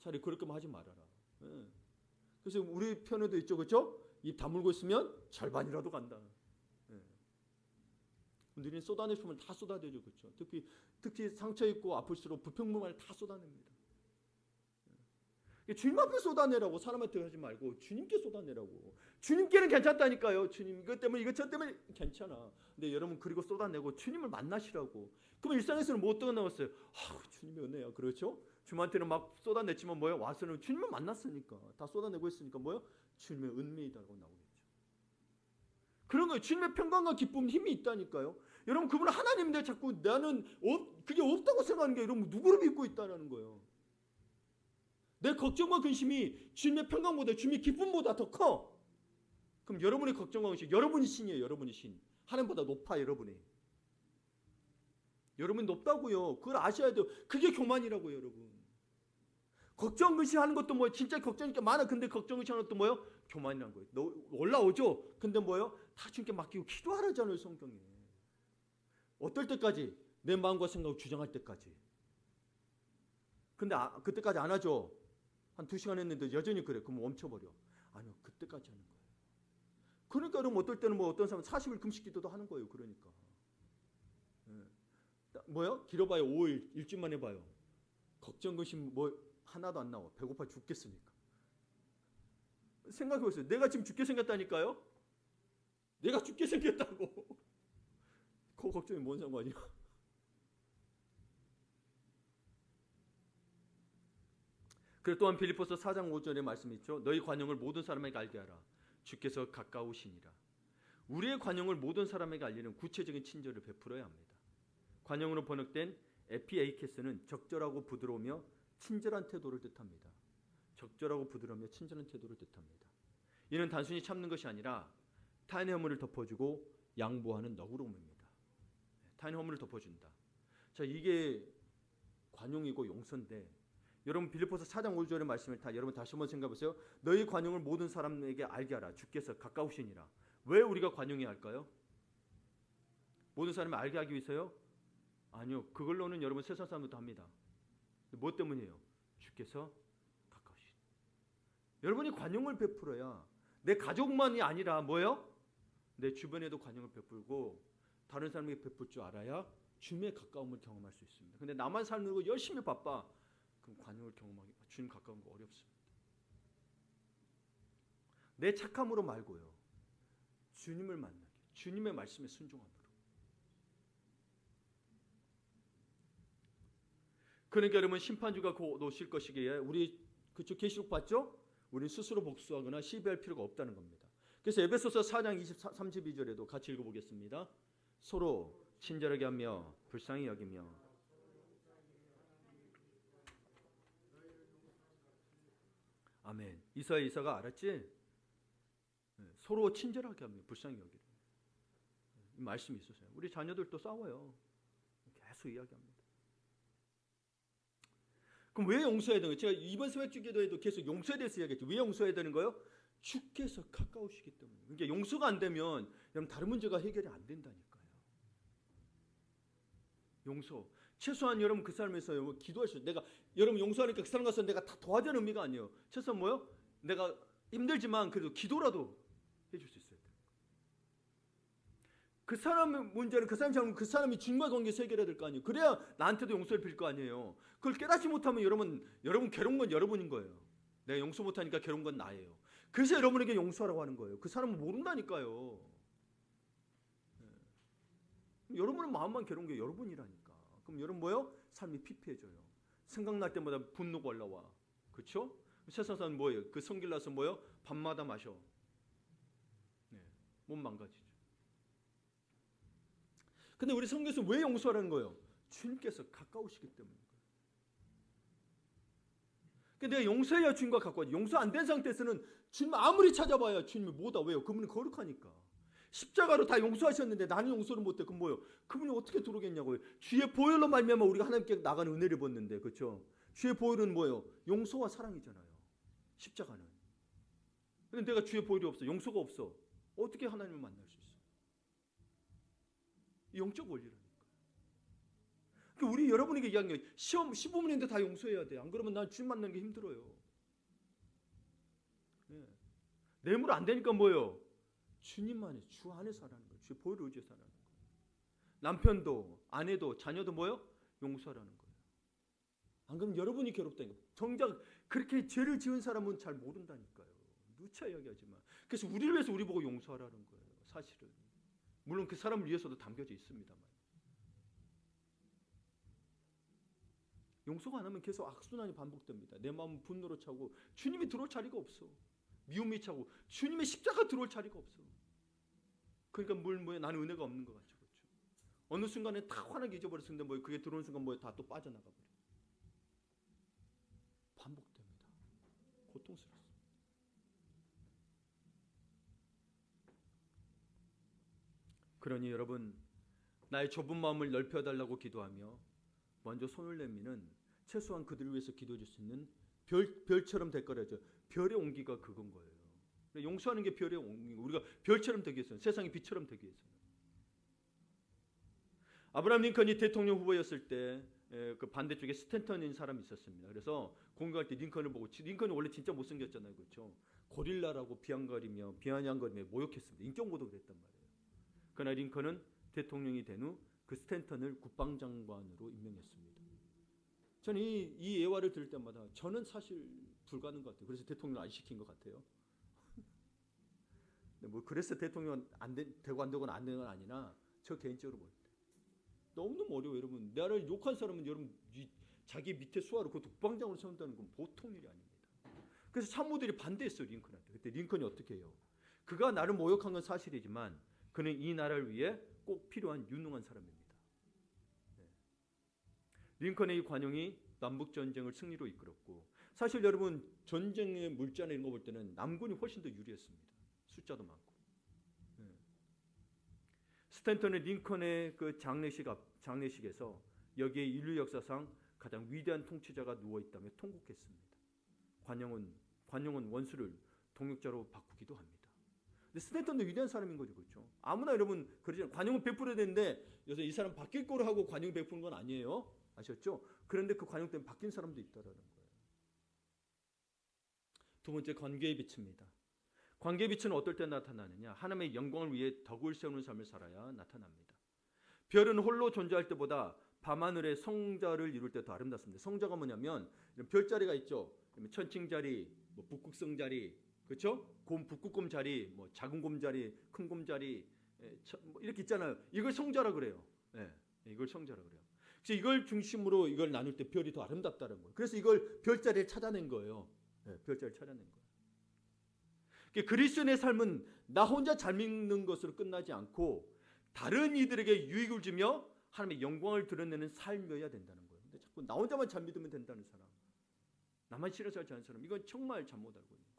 차라리 그렇게만 하지 말아라. 예. 그래서 우리 편에도 있죠, 그렇죠? 입 다물고 있으면 절반이라도 간다. 예. 우리는 쏟아낼 수 있으면 다 쏟아내죠, 그렇죠? 특히 상처 있고 아플수록 불평불만을 다 쏟아냅니다. 예. 주님 앞에 쏟아내라고, 사람한테 하지 말고 주님께 쏟아내라고. 주님께는 괜찮다니까요. 주님 이것 때문에 저 때문에 괜찮아. 근데 여러분 그리고 쏟아내고 주님을 만나시라고. 그러면 일상에서는 뭐 어떤 거 나왔어요? 주님의 은혜야, 그렇죠? 주님한테는 막 쏟아냈지만 뭐예요? 와서는 주님을 만났으니까 다 쏟아내고 있으니까 뭐예요? 주님의 은혜이다라고 나오겠죠. 그런 거예요. 주님의 평강과 기쁨, 힘이 있다니까요. 여러분 그분은 하나님인데 자꾸 나는 그게 없다고 생각하는 게 여러분 누구를 믿고 있다는 거예요. 내 걱정과 근심이 주님의 평강보다 주님의 기쁨보다 더 커. 그럼 여러분의 걱정과 근심, 여러분이 신이에요. 여러분이 신. 하나님보다 높아 여러분이. 여러분이 높다고요. 그걸 아셔야 돼요. 그게 교만이라고요, 여러분. 걱정 근심하는 것도 뭐예요? 진짜 걱정이 많아. 근데 걱정 근심하는 것도 뭐예요? 교만이라는 거예요. 너 올라오죠? 근데 뭐예요? 다 주님께 맡기고 기도하라잖아요, 성경에. 어떨 때까지? 내 마음과 생각을 주장할 때까지. 근데 그때까지 안 하죠. 한 2시간 했는데 여전히 그래. 그럼 멈춰버려. 아니요, 그때까지 하는 거예요. 그러니까 여러분 어떨 때는 뭐 어떤 사람은 40일 금식 기도도 하는 거예요. 그러니까. 뭐요? 길어봐요 5일, 일주일만 해봐요. 걱정 근심 뭐 하나도 안 나와. 배고파 죽겠으니까. 생각해보세요. 내가 지금 죽게 생겼다니까요. 내가 죽게 생겼다고. 그 걱정이 뭔 상관이야. 그리고 또한 빌립보서 4장 5절의 말씀이 있죠. 너희 관용을 모든 사람에게 알게 하라. 주께서 가까우시니라. 우리의 관용을 모든 사람에게 알리는 구체적인 친절을 베풀어야 합니다. 관용으로 번역된 에피에이케스는 적절하고 부드러우며 친절한 태도를 뜻합니다. 적절하고 부드러우며 친절한 태도를 뜻합니다. 이는 단순히 참는 것이 아니라 타인의 허물을 덮어주고 양보하는 너그러움입니다. 타인의 허물을 덮어준다. 자, 이게 관용이고 용서인데 여러분 빌립보서 4장 5절의 말씀을 여러분 다시 한번 생각해 보세요. 너희 관용을 모든 사람에게 알게 하라. 주께서 가까우시니라. 왜 우리가 관용해야 할까요? 모든 사람이 알게 하기 위해서요? 아니요. 그걸로는 여러분 세상 사람들도 합니다. 뭐 때문이에요? 주께서 가까우시니. 여러분이 관용을 베풀어야 내 가족만이 아니라 뭐예요? 내 주변에도 관용을 베풀고 다른 사람에게 베풀 줄 알아야 주님의 가까움을 경험할 수 있습니다. 근데 나만 살고 열심히 바빠. 그럼 관용을 경험하기, 주님 가까운 거 어렵습니다. 내 착함으로 말고요. 주님을 만나게, 주님의 말씀에 순종함으로. 그러니까 여러분, 심판주가 곧 오실 것이기에 우리 그쪽 계시록 봤죠? 우리 스스로 복수하거나 시비할 필요가 없다는 겁니다. 그래서 에베소서 4장 32절에도 같이 읽어보겠습니다. 서로 친절하게 하며 불쌍히 여기며. 아멘. 이사가 알았지? 서로 친절하게 하며 불쌍히 여기려. 이 말씀이 있으세요. 우리 자녀들도 싸워요. 계속 이야기합니다. 그럼 왜 용서해야 되는 거예요? 제가 이번 새벽주기도에도 계속 용서에 대해서 이야기했죠. 왜 용서해야 되는 거예요? 주께서 가까우시기 때문에. 그러니까 용서가 안 되면 여러분 다른 문제가 해결이 안 된다니까요. 용서. 최소한 여러분 그 사람에서 기도하셔. 내가 여러분 용서하니까 그 사람 가서 내가 다 도와주는 의미가 아니에요. 최소한 뭐요? 내가 힘들지만 그래도 기도라도 해줄 수 있어야 돼요. 그 사람의 문제는 그 사람이 잘못, 그 사람이 주님과 관계에서 해결해야 될 거 아니에요. 그래야 나한테도 용서를 빌 거 아니에요. 그걸 깨닫지 못하면 여러분 괴로운 건 여러분인 거예요. 내가 용서 못하니까 괴로운 건 나예요. 그래서 여러분에게 용서하라고 하는 거예요. 그 사람은 모른다니까요. 여러분은 마음만 괴로운 게 여러분이라니까. 그럼 여러분 뭐예요? 삶이 피폐해져요. 생각날 때마다 분노가 올라와. 그렇죠? 세상 사람 뭐예요? 그 성질나서 뭐예요? 밤마다 마셔. 몸 망가지죠. 근데 우리 성경에서 왜 용서하라는 거예요? 주님께서 가까우시기 때문인 거예요. 근데 내가 용서해야 주님과 가까워져. 용서 안 된 상태에서는 주님 아무리 찾아봐야 주님이 뭐다. 왜요? 그분은 거룩하니까. 십자가로 다 용서하셨는데 나는 용서를 못해. 그럼 뭐예요? 그분이 어떻게 들어오겠냐고요. 주의 보혈로 말미암아 우리가 하나님께 나가는 은혜를 받는데, 그렇죠? 주의 보혈은 뭐예요? 용서와 사랑이잖아요. 십자가는. 근데 내가 주의 보혈이 없어, 용서가 없어. 어떻게 하나님을 만날 수 있어? 영적 원리라니까. 그러니까 우리 여러분에게 얘기한 게 시험 15분인데 다 용서해야 돼. 안 그러면 난 주님 만나는 게 힘들어요. 뇌물 안 되니까 뭐예요? 주님만이 주 안에서 하라는 거예요. 주의 보혈을 의지해서 하라는 거예요. 남편도 아내도 자녀도 뭐예요? 용서하라는 거예요. 안 그러면 여러분이 괴롭다니까. 정작 그렇게 죄를 지은 사람은 잘 모른다니까요. 누차 이야기하지만. 그래서 우리를 위해서 우리 보고 용서하라는 거예요. 사실은. 물론 그 사람을 위해서도 담겨져 있습니다만. 용서가 안 하면 계속 악순환이 반복됩니다. 내 마음은 분노로 차고 주님이 들어올 자리가 없어. 미움이 차고 주님의 십자가 들어올 자리가 없어. 그러니까 뭐에 나는 은혜가 없는 것 같죠. 그렇죠? 어느 순간에 다 환하게 잊어버렸는데 뭐 그게 들어오는 순간 뭐에 다 또 빠져나가 버려. 반복됩니다. 고통스럽습니다. 그러니 여러분, 나의 좁은 마음을 넓혀달라고 기도하며 먼저 손을 내미는 최소한 그들을 위해서 기도해 줄 수 있는 별처럼 될 거라죠. 별의 온기가 그건 거예요. 용서하는 게 별의 온기고 우리가 별처럼 되기 위해서는, 세상의 빛처럼 되기 위해서는. 아브라함 링컨이 대통령 후보였을 때 그 반대쪽에 스탠턴인 사람이 있었습니다. 그래서 공격할 때 링컨을 보고, 링컨이 원래 진짜 못생겼잖아요. 그렇죠? 고릴라라고 비아냥거리며 모욕했습니다. 인격모독을 했단 말이에요. 그러나 링컨은 대통령이 된 후 그 스탠턴을 국방장관으로 임명했습니다. 저는 이 예화를 들을 때마다 저는 사실 불가능한 것 같아요. 그래서 대통령 안 시킨 것 같아요. 뭐 그래서 대통령 되고 안 되고는 안 되는 건 아니나 저 개인적으로 볼 때 너무너무 어려워요. 여러분, 나를 욕한 사람은 여러분 자기 밑에 수하로 그 국방장으로 세운다는 건 보통 일이 아닙니다. 그래서 참모들이 반대했어요. 링컨한테. 그때 링컨이 어떻게 해요? 그가 나를 모욕한 건 사실이지만 그는 이 나라를 위해 꼭 필요한 유능한 사람입니다. 링컨의 이 관용이 남북전쟁을 승리로 이끌었고, 사실 여러분 전쟁의 물자나 이런 거 볼 때는 남군이 훨씬 더 유리했습니다. 숫자도 많고. 스탠턴의 링컨의 그 장례식에서 여기에 인류 역사상 가장 위대한 통치자가 누워 있다며 통곡했습니다. 관용은 원수를 동역자로 바꾸기도 합니다. 근데 스탠턴도 위대한 사람인 거죠, 그렇죠? 아무나 여러분 그러잖아요. 관용은 베풀어야 되는데 요새 이 사람 바뀔 거로 하고 관용 베푸는 건 아니에요. 아셨죠? 그런데 그 관용 때문에 바뀐 사람도 있다라는 거예요. 두 번째, 관계의 빛입니다. 관계의 빛은 어떨 때 나타나느냐? 하나님의 영광을 위해 덕을 세우는 삶을 살아야 나타납니다. 별은 홀로 존재할 때보다 밤하늘의 성자를 이룰 때 더 아름답습니다. 성자가 뭐냐면 이런 별자리가 있죠. 천칭자리, 뭐 북극성자리, 그렇죠? 북극곰 자리, 뭐 작은 곰 자리, 큰 곰 자리, 뭐 이렇게 있잖아요. 이걸 성자라 그래요. 예, 이걸 성자라 그래요. 그래서 이걸 중심으로 이걸 나눌 때 별이 더 아름답다는 거예요. 그래서 이걸 별자리를 찾아낸 거예요. 예, 별자리를 찾아낸 거예요. 그리스도인의 삶은 나 혼자 잘 믿는 것으로 끝나지 않고 다른 이들에게 유익을 주며 하나님의 영광을 드러내는 삶이어야 된다는 거예요. 근데 자꾸 나 혼자만 잘 믿으면 된다는 사람, 나만 싫어서 하지 않는 사람, 이건 정말 잘못 알고 있는 거예요.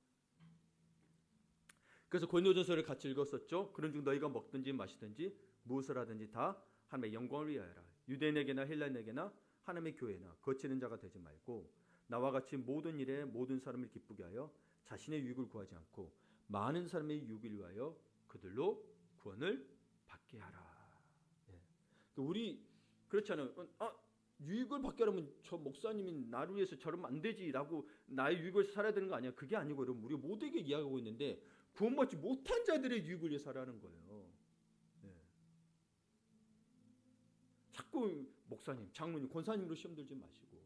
그래서 고린도전서를 같이 읽었었죠. 그런즉 너희가 먹든지 마시든지 무엇을 하든지 다 하나님의 영광을 위하여라. 유대인에게나 헬라인에게나 하나님의 교회나 거치는 자가 되지 말고 나와 같이 모든 일에 모든 사람을 기쁘게 하여 자신의 유익을 구하지 않고 많은 사람의 유익을 위하여 그들로 구원을 받게 하라. 예. 우리 그렇잖아요. 유익을 받게 하려면 저 목사님이 나를 위해서 저러면 안 되지라고 나의 유익을 살아야 되는 거 아니야. 그게 아니고 여러분, 우리 모두에게 이야기하고 있는데 구원받지 못한 자들의 유익을 위해 살아가는 거예요. 예. 자꾸 목사님, 장로님, 권사님으로 시험 들지 마시고,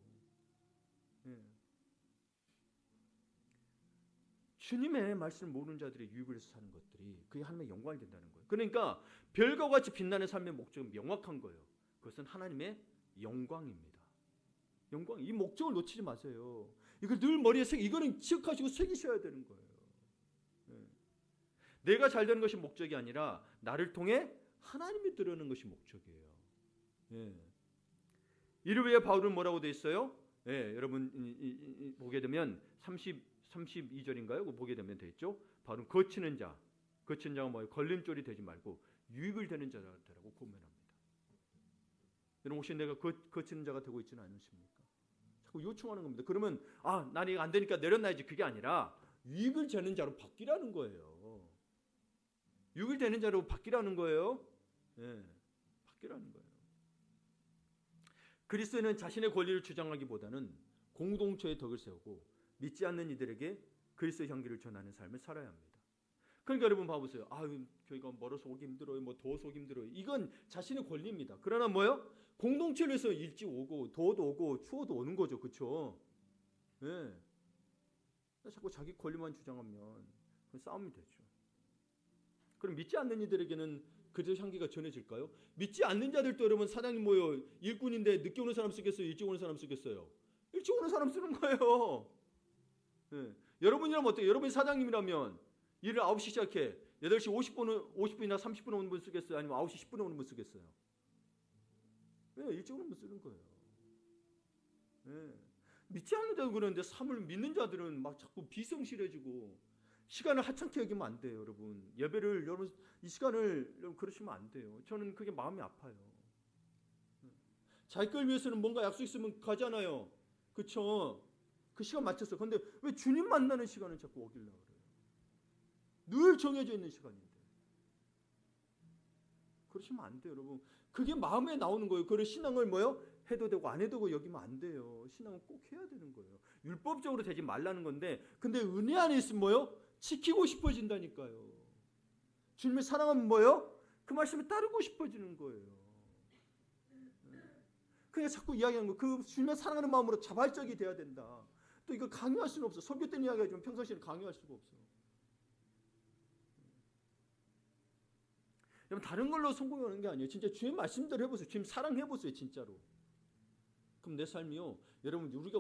예. 주님의 말씀을 모르는 자들의 유익을 위해서 사는 것들이 그게 하나님의 영광이 된다는 거예요. 그러니까 별과 같이 빛나는 삶의 목적은 명확한 거예요. 그것은 하나님의 영광입니다. 영광, 이 목적을 놓치지 마세요. 이걸 늘 머리에 이거는 기억하시고 새기셔야 되는 거예요. 예. 내가 잘 되는 것이 목적이 아니라 나를 통해 하나님이 드러나는 것이 목적이에요. 예. 이를 위해 바울은 뭐라고 돼 있어요? 예, 여러분 보게 되면 32절인가요? 보게 되면 돼 있죠. 바울은 거치는 자가 뭐예요? 걸림돌이 되지 말고 유익을 되는 자라고 고면합니다. 여러분 혹시 내가 거치는 자가 되고 있지는 않으십니까? 자꾸 요청하는 겁니다. 그러면 나는 이거 안 되니까 내려놔야지, 그게 아니라 유익을 되는 자로 바뀌라는 거예요. 유익을 되는 자로 바뀌라는 거예요. 예, 바뀌라는 거예요. 그리스도인은 자신의 권리를 주장하기보다는 공동체의 덕을 세우고 믿지 않는 이들에게 그리스도의 향기를 전하는 삶을 살아야 합니다. 그러니까 여러분 봐보세요. 교회가 멀어서 오기 힘들어요. 뭐 더워서 오기 힘들어요. 이건 자신의 권리입니다. 그러나 뭐요? 공동체를 위해서 일찍 오고 더워도 오고 추워도 오는 거죠. 그렇죠? 네. 자꾸 자기 권리만 주장하면 싸움이 되죠. 그럼 믿지 않는 이들에게는 그리스도의 향기가 전해질까요? 믿지 않는 자들도 여러분, 사장님 뭐요? 일꾼인데 늦게 오는 사람 쓰겠어요? 일찍 오는 사람 쓰겠어요? 일찍 오는 사람 쓰는 거예요. 네. 여러분이라면 어때요? 여러분이 사장님이라면 일을 9시 시작해 8시 50분이나 30분 오는 분 쓰겠어요? 아니면 9시 10분에 오는 분 쓰겠어요? 네, 일찍 오는 분 쓰는 거예요. 네. 믿지 않는 자도 그러는데 삶을 믿는 자들은 막 자꾸 비성실해지고 시간을 하찮게 여기면 안 돼요. 여러분, 예배를 여러분 이 시간을 여러분 그러시면 안 돼요. 저는 그게 마음이 아파요. 자기 걸 위해서는 뭔가 약속 있으면 가잖아요. 그렇죠? 그 시간 맞췄어. 그런데 왜 주님 만나는 시간을 자꾸 어기려고 그래요? 늘 정해져 있는 시간인데. 그러시면 안 돼요, 여러분. 그게 마음에 나오는 거예요. 그걸 신앙을 뭐요? 해도 되고 안 해도 되고 여기면 안 돼요. 신앙은 꼭 해야 되는 거예요. 율법적으로 되지 말라는 건데, 근데 은혜 안에 있으면 뭐요? 지키고 싶어진다니까요. 주님의 사랑은 뭐요? 그 말씀에 따르고 싶어지는 거예요. 그냥 자꾸 이야기하는 거, 그 주님의 사랑하는 마음으로 자발적이 돼야 된다. 또 이거 강요할 수는 없어. 설교 때는 이야기하지만 평상시에는 강요할 수가 없어. 여러분, 다른 걸로 성공하는 게 아니에요. 진짜 주의 말씀대로 해보세요. 주님 사랑해보세요, 진짜로. 그럼 내 삶이요. 여러분, 우리가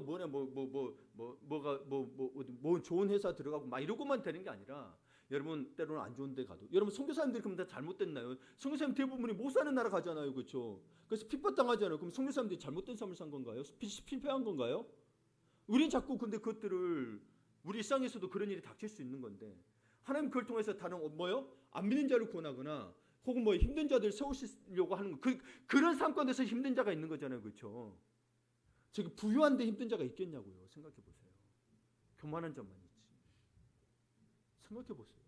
뭐 좋은 회사 들어가고 막 이러고만 되는 게 아니라, 여러분 때로는 안 좋은 데 가도, 여러분 선교사님들이 그럼 다 잘못됐나요? 선교사님 대부분이 못 사는 나라 가잖아요, 그렇죠? 그래서 핍박당하잖아요. 그럼 선교사님들이 잘못된 삶을 산 건가요? 실패한 건가요? 우리는 자꾸 근데 그것들을 우리 일상에서도 그런 일이 닥칠 수 있는 건데, 하나님 그걸 통해서 다른 뭐요? 안 믿는 자를 구원하거나 혹은 뭐 힘든 자들 세우시려고 하는 거, 그런 상권에서 힘든 자가 있는 거잖아요, 그렇죠? 저기 부유한데 힘든 자가 있겠냐고요. 생각해 보세요. 교만한 자만 있지. 생각해 보세요.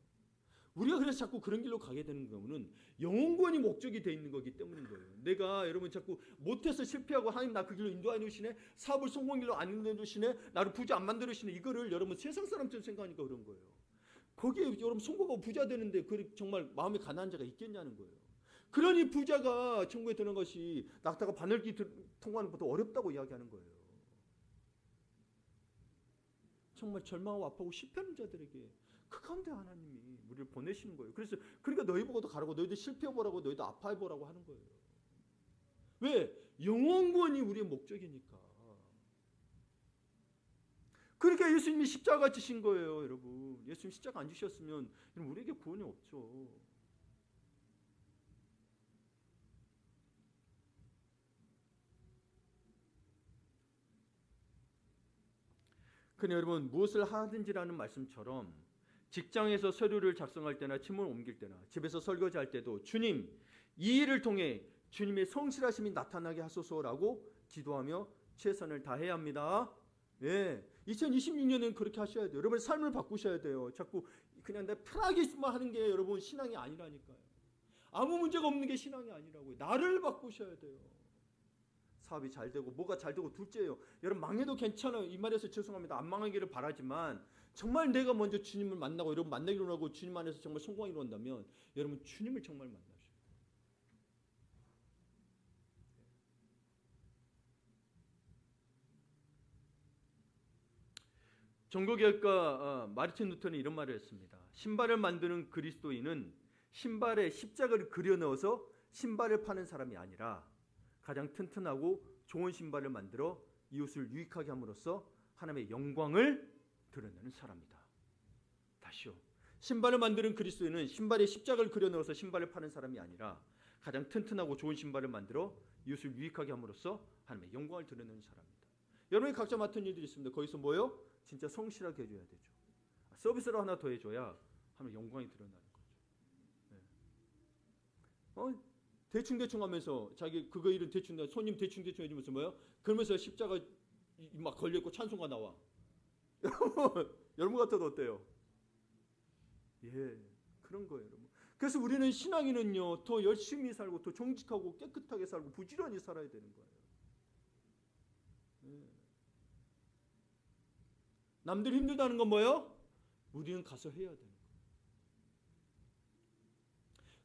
우리가 그래서 자꾸 그런 길로 가게 되는 경우는 영혼구원이 목적이 돼 있는 거기 때문인 거예요. 내가 여러분 자꾸 못해서 실패하고 하나님 나 그 길로 인도해 주시네, 사업을 성공 길로 안 인도해 주시네, 나를 부자 안 만들어 주시네, 이거를 여러분 세상 사람처럼 생각하니까 그런 거예요. 거기에 여러분 성공하고 부자 되는데 그 정말 마음에 가난한 자가 있겠냐는 거예요. 그러니 부자가 천국에 드는 것이 낙타가 바늘기 통과하는 것보다 어렵다고 이야기하는 거예요. 정말 절망하고 아파하고 실패하는 자들에게 그 가운데 하나님이 우리를 보내시는 거예요. 그래서 그러니까 너희 보고도 가라고, 너희도 실패해보라고, 너희도 아파해보라고 하는 거예요. 왜? 영원구원이 우리의 목적이니까. 그러니까 예수님이 십자가 지신 거예요, 여러분. 예수님 십자가 안 지셨으면 우리에게 구원이 없죠. 그러니 여러분, 무엇을 하든지라는 말씀처럼 직장에서 서류를 작성할 때나 침을 옮길 때나 집에서 설거지할 때도 주님, 이 일을 통해 주님의 성실하심이 나타나게 하소서라고 기도하며 최선을 다해야 합니다. 예, 2026년에는 그렇게 하셔야 돼요. 여러분의 삶을 바꾸셔야 돼요. 자꾸 그냥 내 편하게 있으면 하는 게 여러분 신앙이 아니라니까요. 아무 문제가 없는 게 신앙이 아니라고요. 나를 바꾸셔야 돼요. 사업이 잘 되고 뭐가 잘 되고 둘째예요. 여러분 망해도 괜찮아요. 이 말에서 죄송합니다. 안 망하기를 바라지만 정말 내가 먼저 주님을 만나고 여러분 만나기로 하고 주님 안에서 정말 성공하기로 한다면 여러분 주님을 정말 만나셔야 돼요. 종교개혁가 마르틴 루터는 이런 말을 했습니다. 신발을 만드는 그리스도인은 신발에 십자가를 그려 넣어서 신발을 파는 사람이 아니라 가장 튼튼하고 좋은 신발을 만들어 이웃을 유익하게 함으로써 하나님의 영광을 드러내는 사람이다. 다시요. 신발을 만드는 그리스도인은 신발에 십자가를 그려 넣어서 신발을 파는 사람이 아니라 가장 튼튼하고 좋은 신발을 만들어 이웃을 유익하게 함으로써 하나님의 영광을 드러내는 사람이다. 여러분이 각자 맡은 일들이 있습니다. 거기서 뭐요? 진짜 성실하게 해줘야 되죠. 서비스를 하나 더 해줘야 하나님의 영광이 드러나는 거죠. 네. 대충 하면서 자기 그거 일은 대충 손님 대충 해주면서 뭐요? 그러면서 십자가 막 걸려있고 찬송가 나와. 여러분 같아도 어때요? 예, 그런 거예요, 여러분. 그래서 우리는 신앙인은요, 더 열심히 살고 더 정직하고 깨끗하게 살고 부지런히 살아야 되는 거예요. 예. 남들이 힘들다는 건 뭐예요? 우리는 가서 해야 되는 거예요.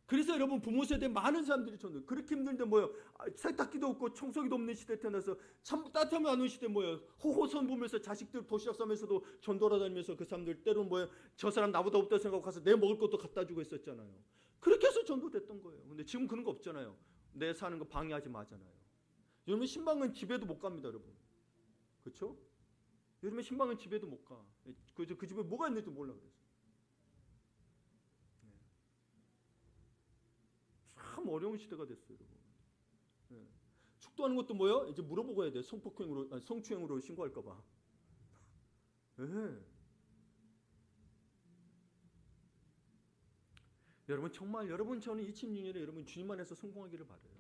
그래서 여러분 부모 세대 많은 사람들이 저는 그렇게 힘든데 뭐예요? 세탁기도 없고 청소기도 없는 시대에 태어나서 참 따뜻하면 안 오는 시대에 뭐예요? 호호선 보면서 자식들 도시락 싸면서도 전 돌아다니면서 그 사람들 때로는 뭐예요? 저 사람 나보다 없다 생각하고 가서 내 먹을 것도 갖다 주고 있었잖아요. 그렇게 해서 전도됐던 거예요. 근데 지금 그런 거 없잖아요. 내 사는 거 방해하지 마잖아요. 여러분 신방은 집에도 못 갑니다, 여러분. 그렇죠? 요즘에 신방은 집에도 못 가. 그 집에 뭐가 있는지 몰라 그래서. 참 어려운 시대가 됐어요, 여러분. 네. 축도하는 것도 뭐요? 이제 물어보고 해야 돼. 성폭행으로, 아니, 성추행으로 신고할까봐. 네. 여러분 정말 여러분 저는 2006년에 여러분 주님 안에서 성공하기를 바라요.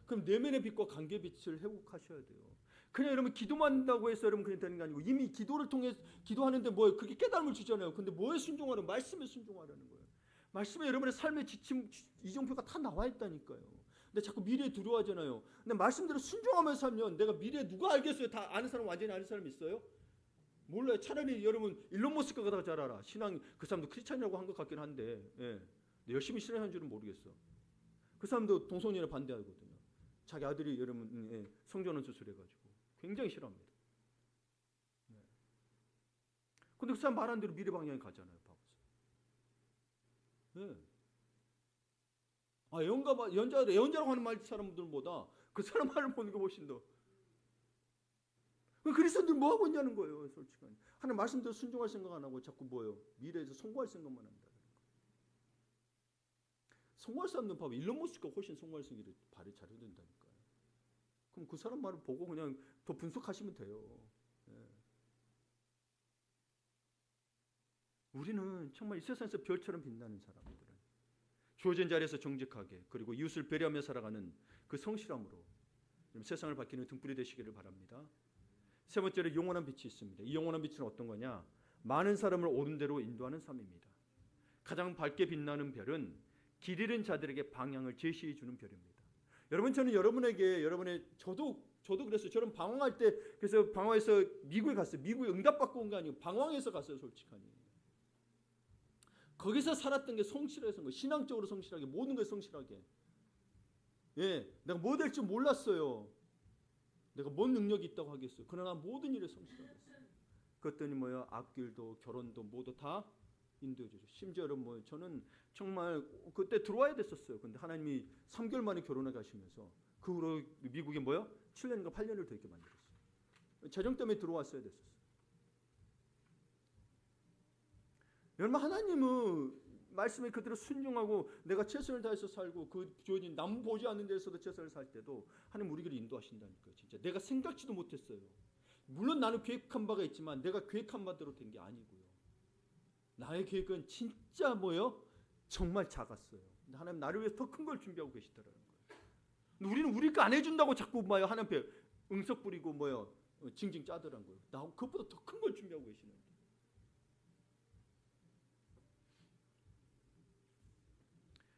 그럼 내면의 빛과 관계 빛을 회복하셔야 돼요. 그냥 여러분 기도만 한다고 해서 여러분 그냥 되는 게 아니고 이미 기도를 통해 기도하는데 뭐 그렇게 깨달음을 주잖아요. 근데 뭐에 순종하라는 말씀에 순종하라는 거예요. 말씀에 여러분의 삶의 지침 이정표가 다 나와 있다니까요. 근데 자꾸 미래에 두려워하잖아요. 근데 말씀대로 순종하면서 살면 내가 미래에 누가 알겠어요? 다 아는 사람 완전히 아는 사람 있어요? 몰라요. 차라리 여러분 일론 머스크가 더 잘 알아. 신앙 그 사람도 크리스찬이라고 한 것 같긴 한데, 예. 열심히 신앙한 줄은 모르겠어. 그 사람도 동성연애 반대하거든요. 자기 아들이 여러분 예, 성전환 수술해가지고 굉장히 싫어합니다. 네. 근데 그 사람 말한 대로 미래 방향에 가잖아요. 네. 예언자라고 하는 말 사람들보다 그 사람 말을 보는 게 훨씬 더. 그리스도인들 뭐 하고 있냐는 거예요, 솔직히. 하나님 말씀대로 순종할 생각 안 하고 자꾸 뭐예요? 미래에서 성공할 생각만 한다. 성공할 사람들은 봐봐. 일론 머스크가 훨씬 성공할 수 있기를 발이 잘 된다니까요. 그럼 그 사람 말을 보고 그냥 더 분석하시면 돼요. 네. 우리는 정말 이 세상에서 별처럼 빛나는 사람들은 주어진 자리에서 정직하게 그리고 이웃을 배려하며 살아가는 그 성실함으로 세상을 바뀌는 등불이 되시기를 바랍니다. 세 번째로 영원한 빛이 있습니다. 이 영원한 빛은 어떤 거냐? 많은 사람을 옳은 대로 인도하는 삶입니다. 가장 밝게 빛나는 별은 길 잃은 자들에게 방향을 제시해 주는 별입니다. 여러분 저는 여러분에게 저도 그랬어요. 저는 방황할 때 그래서 방황해서 미국에 갔어요. 미국에 응답받고 온 게 아니고 방황해서 갔어요. 솔직하니. 거기서 살았던 게 성실해서 뭐 신앙적으로 성실하게 모든 걸 성실하게. 예, 내가 뭐 될 줄 몰랐어요. 내가 뭔 능력이 있다고 하겠어요. 그러나 모든 일에 성실하게 했어요. 그랬더니 뭐야 앞길도 결혼도 모두 다 인도해 주죠. 심지어 여러분 뭐 저는 정말 그때 들어와야 됐었어요. 근데 하나님이 3개월 만에 결혼을 가시면서 그 후로 미국에 뭐야 7년인가 8년을 더 있게 만들었어요. 재정 때문에 들어왔어야 됐었어요. 여러분 하나님은 말씀에 그대로 순종하고 내가 최선을 다해서 살고 그 주어진 남 보지 않는 데서도 최선을 살 때도 하나님 우리를 인도하신다니까요. 진짜 내가 생각지도 못했어요. 물론 나는 계획한 바가 있지만 내가 계획한 바대로 된 게 아니고요. 나의 계획은 진짜 뭐예요? 정말 작았어요. 근데 하나님 나를 위해서 더 큰 걸 준비하고 계시더라는 거예요. 근데 우리는 우리 거 안 해준다고 자꾸 뭐예요? 하나님 앞에 응석 부리고 뭐예요? 징징 짜더란 거예요. 나 그것보다 더 큰 걸 준비하고 계시는데.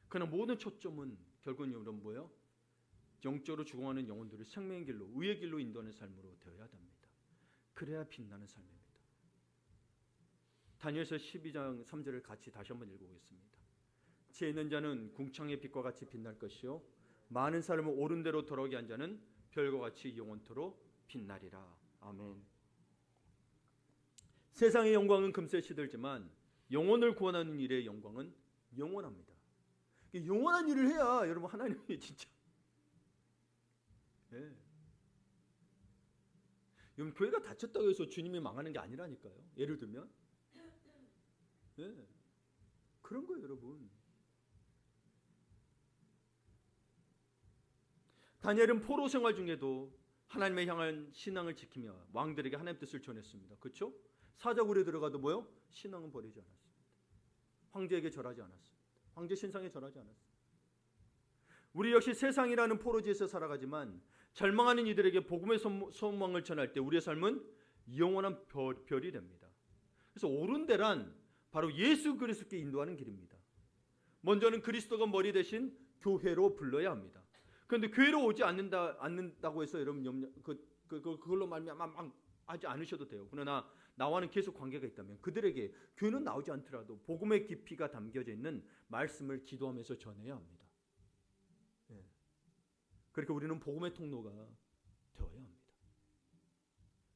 그러나 모든 초점은 결국은 여러분 뭐예요? 영적으로 죽어가는 영혼들을 생명의 길로, 의의 길로 인도하는 삶으로 되어야 됩니다. 그래야 빛나는 삶입니다. 다니엘서 12장 3절을 같이 다시 한번 읽어보겠습니다. 지혜 있는 자는 궁창의 빛과 같이 빛날 것이요 많은 사람을 옳은 대로 돌아오게 한 자는 별과 같이 영원토록 빛나리라. 아멘. 세상의 영광은 금세 시들지만 영혼을 구원하는 일의 영광은 영원합니다. 영원한 일을 해야 여러분 하나님이 진짜 예. 여러분 교회가 다쳤다고 해서 주님이 망하는 게 아니라니까요. 예를 들면 예. 그런 거예요 여러분. 다니엘은 포로 생활 중에도 하나님의 향한 신앙을 지키며 왕들에게 하나님 뜻을 전했습니다. 그렇죠? 사자굴에 들어가도 뭐요? 신앙은 버리지 않았습니다. 황제에게 절하지 않았습니다. 황제 신상에 절하지 않았습니다. 우리 역시 세상이라는 포로지에서 살아가지만 절망하는 이들에게 복음의 소망을 전할 때 우리의 삶은 영원한 별이 됩니다. 그래서 옳은 데란 바로 예수 그리스도께 인도하는 길입니다. 먼저는 그리스도가 머리 대신 교회로 불러야 합니다. 그런데 교회로 오지 않는다고 해서 여러분 그걸로 말미암아 하지 않으셔도 돼요. 그러나 나와는 계속 관계가 있다면 그들에게 교회는 나오지 않더라도 복음의 깊이가 담겨져 있는 말씀을 기도하면서 전해야 합니다. 예. 그러니까 우리는 복음의 통로가 되어야 합니다.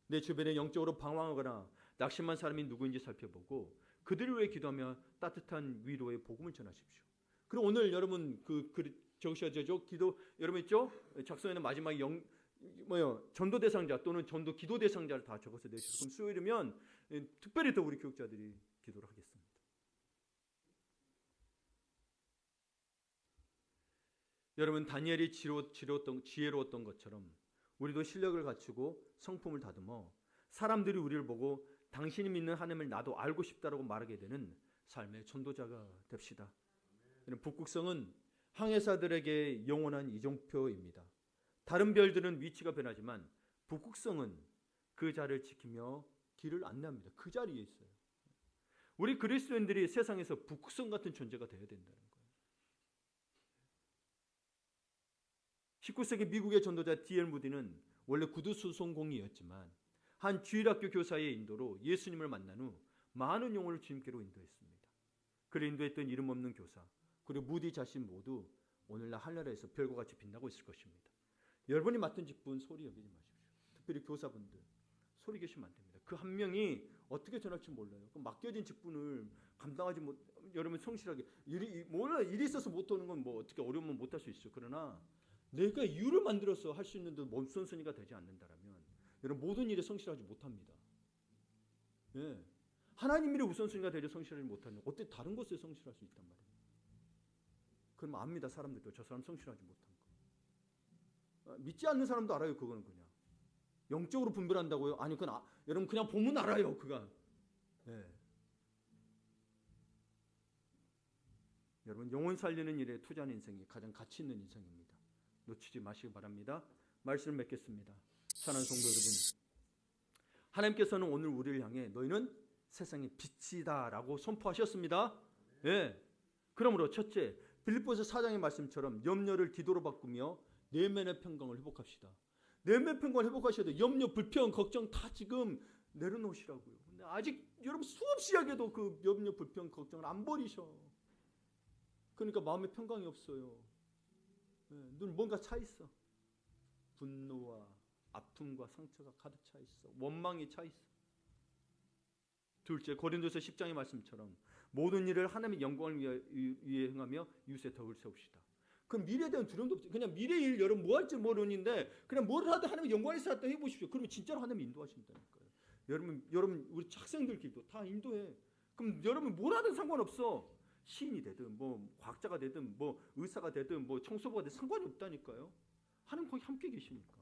내 주변에 영적으로 방황하거나 낙심한 사람이 누구인지 살펴보고 그들을 위해 기도하며 따뜻한 위로의 복음을 전하십시오. 그리고 오늘 여러분 적으셔야죠. 기도 여러분 있죠? 작성에는 마지막에 전도 대상자 또는 전도 기도 대상자를 다 적어서 내주시고 그럼 수요일이면 특별히 더 우리 교육자들이 기도를 하겠습니다. 여러분 다니엘이 지혜로웠던 것처럼 우리도 실력을 갖추고 성품을 다듬어 사람들이 우리를 보고 당신이 믿는 하나님을 나도 알고 싶다라고 말하게 되는 삶의 전도자가 됩시다. 북극성은 항해사들에게 영원한 이정표입니다. 다른 별들은 위치가 변하지만 북극성은 그 자리를 지키며 길을 안내합니다. 그 자리에 있어요. 우리 그리스도인들이 세상에서 북극성 같은 존재가 되어야 된다는 거예요. 19세기 미국의 전도자 D.L. 무디는 원래 구두수송공이었지만 한 주일학교 교사의 인도로 예수님을 만난 후 많은 영혼을 주님께로 인도했습니다. 그를 인도했던 이름 없는 교사 그리고 무디 자신 모두 오늘날 하늘에서 별과 같이 빛나고 있을 것입니다. 여러분이 맡은 직분 소리 여기지 마십시오. 특별히 교사분들 소리 계시면 안 됩니다. 그 한 명이 어떻게 전할지 몰라요. 그 맡겨진 직분을 감당하지 못 여러분 성실하게 일이 있어서 못 오는 건 뭐 어떻게 어려우면 못 할 수 있어요. 그러나 내가 이유를 만들어서 할 수 있는데 몸선순위가 되지 않는다라면 여러분 모든 일에 성실하지 못합니다. 예. 하나님 일에 우선순위가 되려 성실하지 못하는 어떻게 다른 곳에 성실할 수 있단 말이에요. 그럼 압니다. 사람들도 저 사람 성실하지 못한 거. 믿지 않는 사람도 알아요. 그거는 그냥 영적으로 분별한다고요? 아니 그건 여러분 그냥 보면 알아요. 그가. 예. 여러분 영혼 살리는 일에 투자하는 인생이 가장 가치 있는 인생입니다. 놓치지 마시기 바랍니다. 말씀을 맺겠습니다. 사랑하는 성도 여러분, 하나님께서는 오늘 우리를 향해 너희는 세상의 빛이다라고 선포하셨습니다. 예. 그러므로 첫째, 빌립보서 4장의 말씀처럼 염려를 기도로 바꾸며 내면의 평강을 회복합시다. 내면의 평강을 회복하셔야 돼요. 염려, 불평, 걱정 다 지금 내려놓으시라고요. 근데 아직 여러분 수없이 하게도 그 염려, 불평, 걱정을 안 버리셔. 그러니까 마음에 평강이 없어요. 눈 뭔가 차 있어. 분노와 아픔과 상처가 가득 차 있어. 원망이 차 있어. 둘째, 고린도서 10장의 말씀처럼 모든 일을 하나님의 영광을 위해 행하며 이웃의 덕을 세웁시다. 그럼 미래에 대한 두려움도 없죠. 그냥 미래 일 여러분 뭐 할지 모르는데 그냥 뭘 하든 하나님의 영광에서 하다 해보십시오. 그러면 진짜로 하나님 인도하신다니까요. 여러분 우리 학생들끼리도 다 인도해. 그럼 여러분 뭘 하든 상관없어. 시인이 되든 뭐 과학자가 되든 뭐 의사가 되든 뭐 청소부가 되든 상관이 없다니까요. 하나님 거기 함께 계시니까.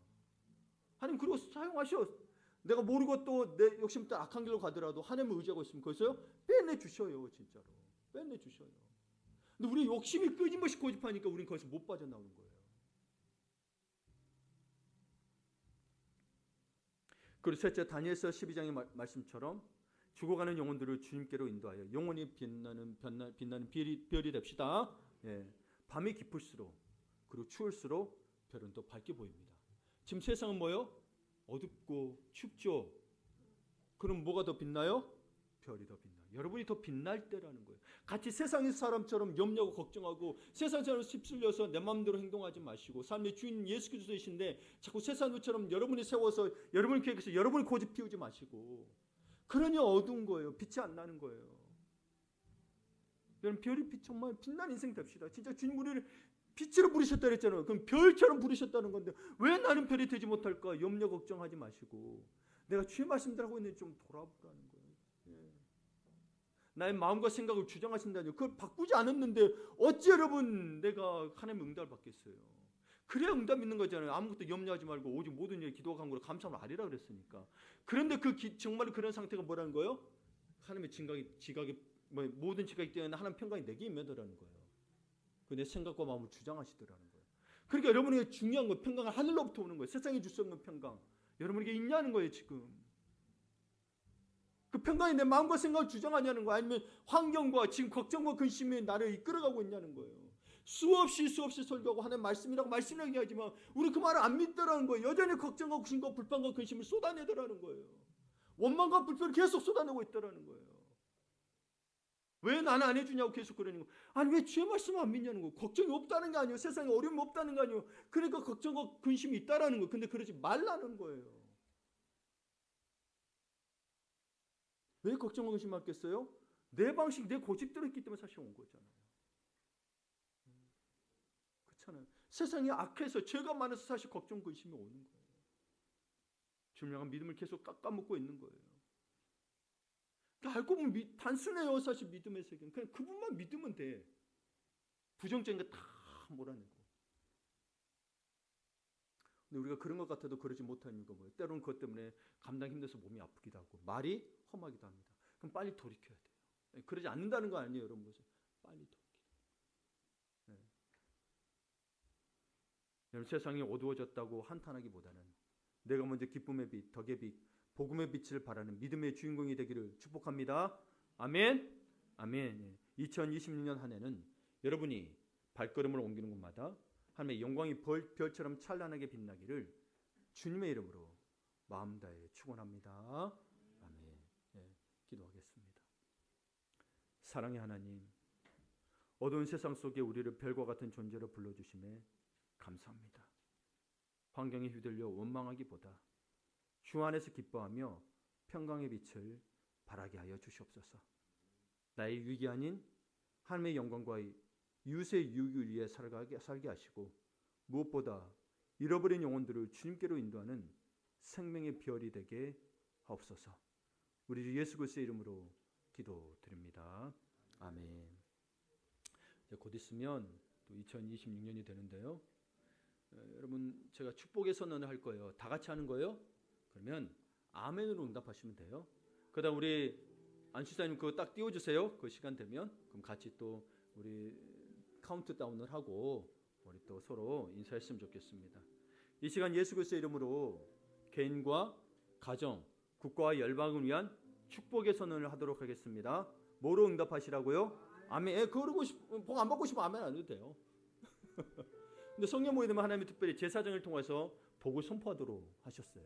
하나님 그리고 사용하셔. 내가 모르고 또 내 욕심 따라 악한 길로 가더라도 하나님을 의지하고 있으면 거기서요 빼내 주셔요. 진짜로 빼내 주셔요. 근데 우리 욕심이 끊임없이 고집하니까 우리는 거기서 못 빠져나오는 거예요. 그리고 셋째, 다니엘서 12장의 말씀처럼 죽어가는 영혼들을 주님께로 인도하여 영원히 빛나는 별이 됩시다. 예. 밤이 깊을수록 그리고 추울수록 별은 또 밝게 보입니다. 지금 세상은 뭐요? 어둡고 춥죠. 그럼 뭐가 더 빛나요? 별이 더 빛나요. 여러분이 더 빛날 때라는 거예요. 같이 세상의 사람처럼 염려하고 걱정하고 세상처럼 휩쓸려서 내 마음대로 행동하지 마시고 삶의 주인 예수 그리스도이신데 자꾸 세상처럼 여러분이 세워서 여러분이 계획해서 여러분이 고집 피우지 마시고 그러니 어두운 거예요. 빛이 안 나는 거예요. 여러분 별이 정말 빛난 인생 됩시다. 진짜 주님 우리를 빛으로 부르셨다 그랬잖아요. 그럼 별처럼 부르셨다는 건데 왜 나는 별이 되지 못할까? 염려 걱정하지 마시고 내가 주의 말씀대로 하고 있는지 좀 돌아보라는 거예요. 예. 나의 마음과 생각을 주장하신다니요. 그걸 바꾸지 않았는데 어찌 여러분 내가 하나님의 응답을 받겠어요. 그래야 응답 있는 거잖아요. 아무것도 염려하지 말고 오직 모든 일에 기도와 간구로 감사함을 아뢰라 그랬으니까. 그런데 정말 그런 상태가 뭐라는 거예요? 하나님의 지각이 모든 지각이 때문에 하나님 평강이 내게 임하더라는 거예요. 그 내 생각과 마음을 주장하시더라는 거예요. 그러니까 여러분에게 중요한 건 평강은 하늘로부터 오는 거예요. 세상이 줄 수 없는 평강. 여러분에게 있냐는 거예요, 지금. 그 평강이 내 마음과 생각을 주장하냐는 거예요. 아니면 환경과 지금 걱정과 근심이 나를 이끌어가고 있냐는 거예요. 수없이 설교하고 하나님 말씀이라고 얘기하지만 우리 그 말을 안 믿더라는 거예요. 여전히 걱정과 근심과 불평과 근심을 쏟아내더라는 거예요. 원망과 불평을 계속 쏟아내고 있더라는 거예요. 왜 나는 안 해주냐고 계속 그러는 거예요. 아니 왜 주의 말씀을 안 믿냐는 거예요. 걱정이 없다는 게 아니에요. 세상에 어려움이 없다는 거 아니에요. 그러니까 걱정과 근심이 있다라는 거예요. 근데 그러지 말라는 거예요. 왜 걱정과 근심을 하겠어요? 내 방식, 내 고집대로 했기 때문에 사실 온 거잖아요. 그렇잖아요. 세상이 악해서 죄가 많아서 사실 걱정, 근심이 오는 거예요. 주님을 믿음을 계속 깎아먹고 있는 거예요. 알고 보면 단순해요. 사실 믿음의 세계는. 그냥 그분만 믿으면 돼. 부정적인 거 다 몰아내고. 근데 우리가 그런 것 같아도 그러지 못하는 이유가 뭐예요? 때로는 그것 때문에 감당 힘들어서 몸이 아프기도 하고 말이 험하기도 합니다. 그럼 빨리 돌이켜야 돼요. 그러지 않는다는 거 아니에요, 여러분. 빨리 돌이켜야 돼요. 네. 여러분, 세상이 어두워졌다고 한탄하기보다는 내가 먼저 기쁨의 빛, 덕의 빛, 복음의 빛을 바라는 믿음의 주인공이 되기를 축복합니다. 아멘. 아멘. 2026년 한 해는 여러분이 발걸음을 옮기는 곳마다 하나님의 영광이 별처럼 찬란하게 빛나기를 주님의 이름으로 마음 다해 축원합니다. 아멘. 네, 기도하겠습니다. 사랑의 하나님, 어두운 세상 속에 우리를 별과 같은 존재로 불러주심에 감사합니다. 환경에 휘둘려 원망하기보다 주 안에서 기뻐하며 평강의 빛을 발하게 하여 주시옵소서. 나의 유익이 아닌 하나님의 영광과 이웃의 유익을 위해 살게 하시고 무엇보다 잃어버린 영혼들을 주님께로 인도하는 생명의 별이 되게 하옵소서. 우리 주 예수 그리스도의 이름으로 기도드립니다. 아멘. 곧 있으면 또 2026년이 되는데요. 여러분 제가 축복의 선언을 할 거예요. 다 같이 하는 거예요. 그러면 아멘으로 응답하시면 돼요. 그러다 우리 안수사님 그거 딱 띄워주세요. 그 시간 되면 그럼 같이 또 우리 카운트다운을 하고 우리 또 서로 인사했으면 좋겠습니다. 이 시간 예수 그리스도의 이름으로 개인과 가정, 국가와 열방을 위한 축복의 선언을 하도록 하겠습니다. 뭐로 응답하시라고요? 아멘. 그러고 복 안 받고 싶으면 아멘 안 해도 돼요. 근데 성령 모임은 하나님이 특별히 제사장을 통해서 복을 선포하도록 하셨어요.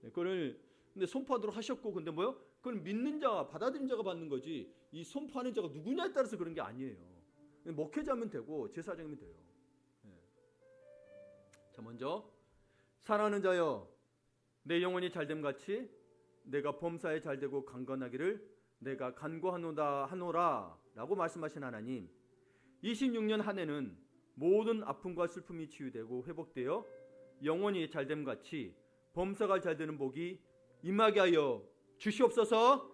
그걸 근데 선포하도록 하셨고, 근데 뭐요? 그건 믿는 자, 받아들인 자가 받는 거지. 이 선포하는 자가 누구냐에 따라서 그런 게 아니에요. 목회자면 되고 제사장이면 돼요. 자, 먼저 사랑하는 자여, 내 영혼이 잘됨 같이 내가 범사에 잘되고 강건하기를 내가 간구하노라 라고 말씀하신 하나님, 26년 한 해는 모든 아픔과 슬픔이 치유되고 회복되어 영혼이 잘됨 같이 범사가 잘되는 복이 임하게 하여 주시옵소서.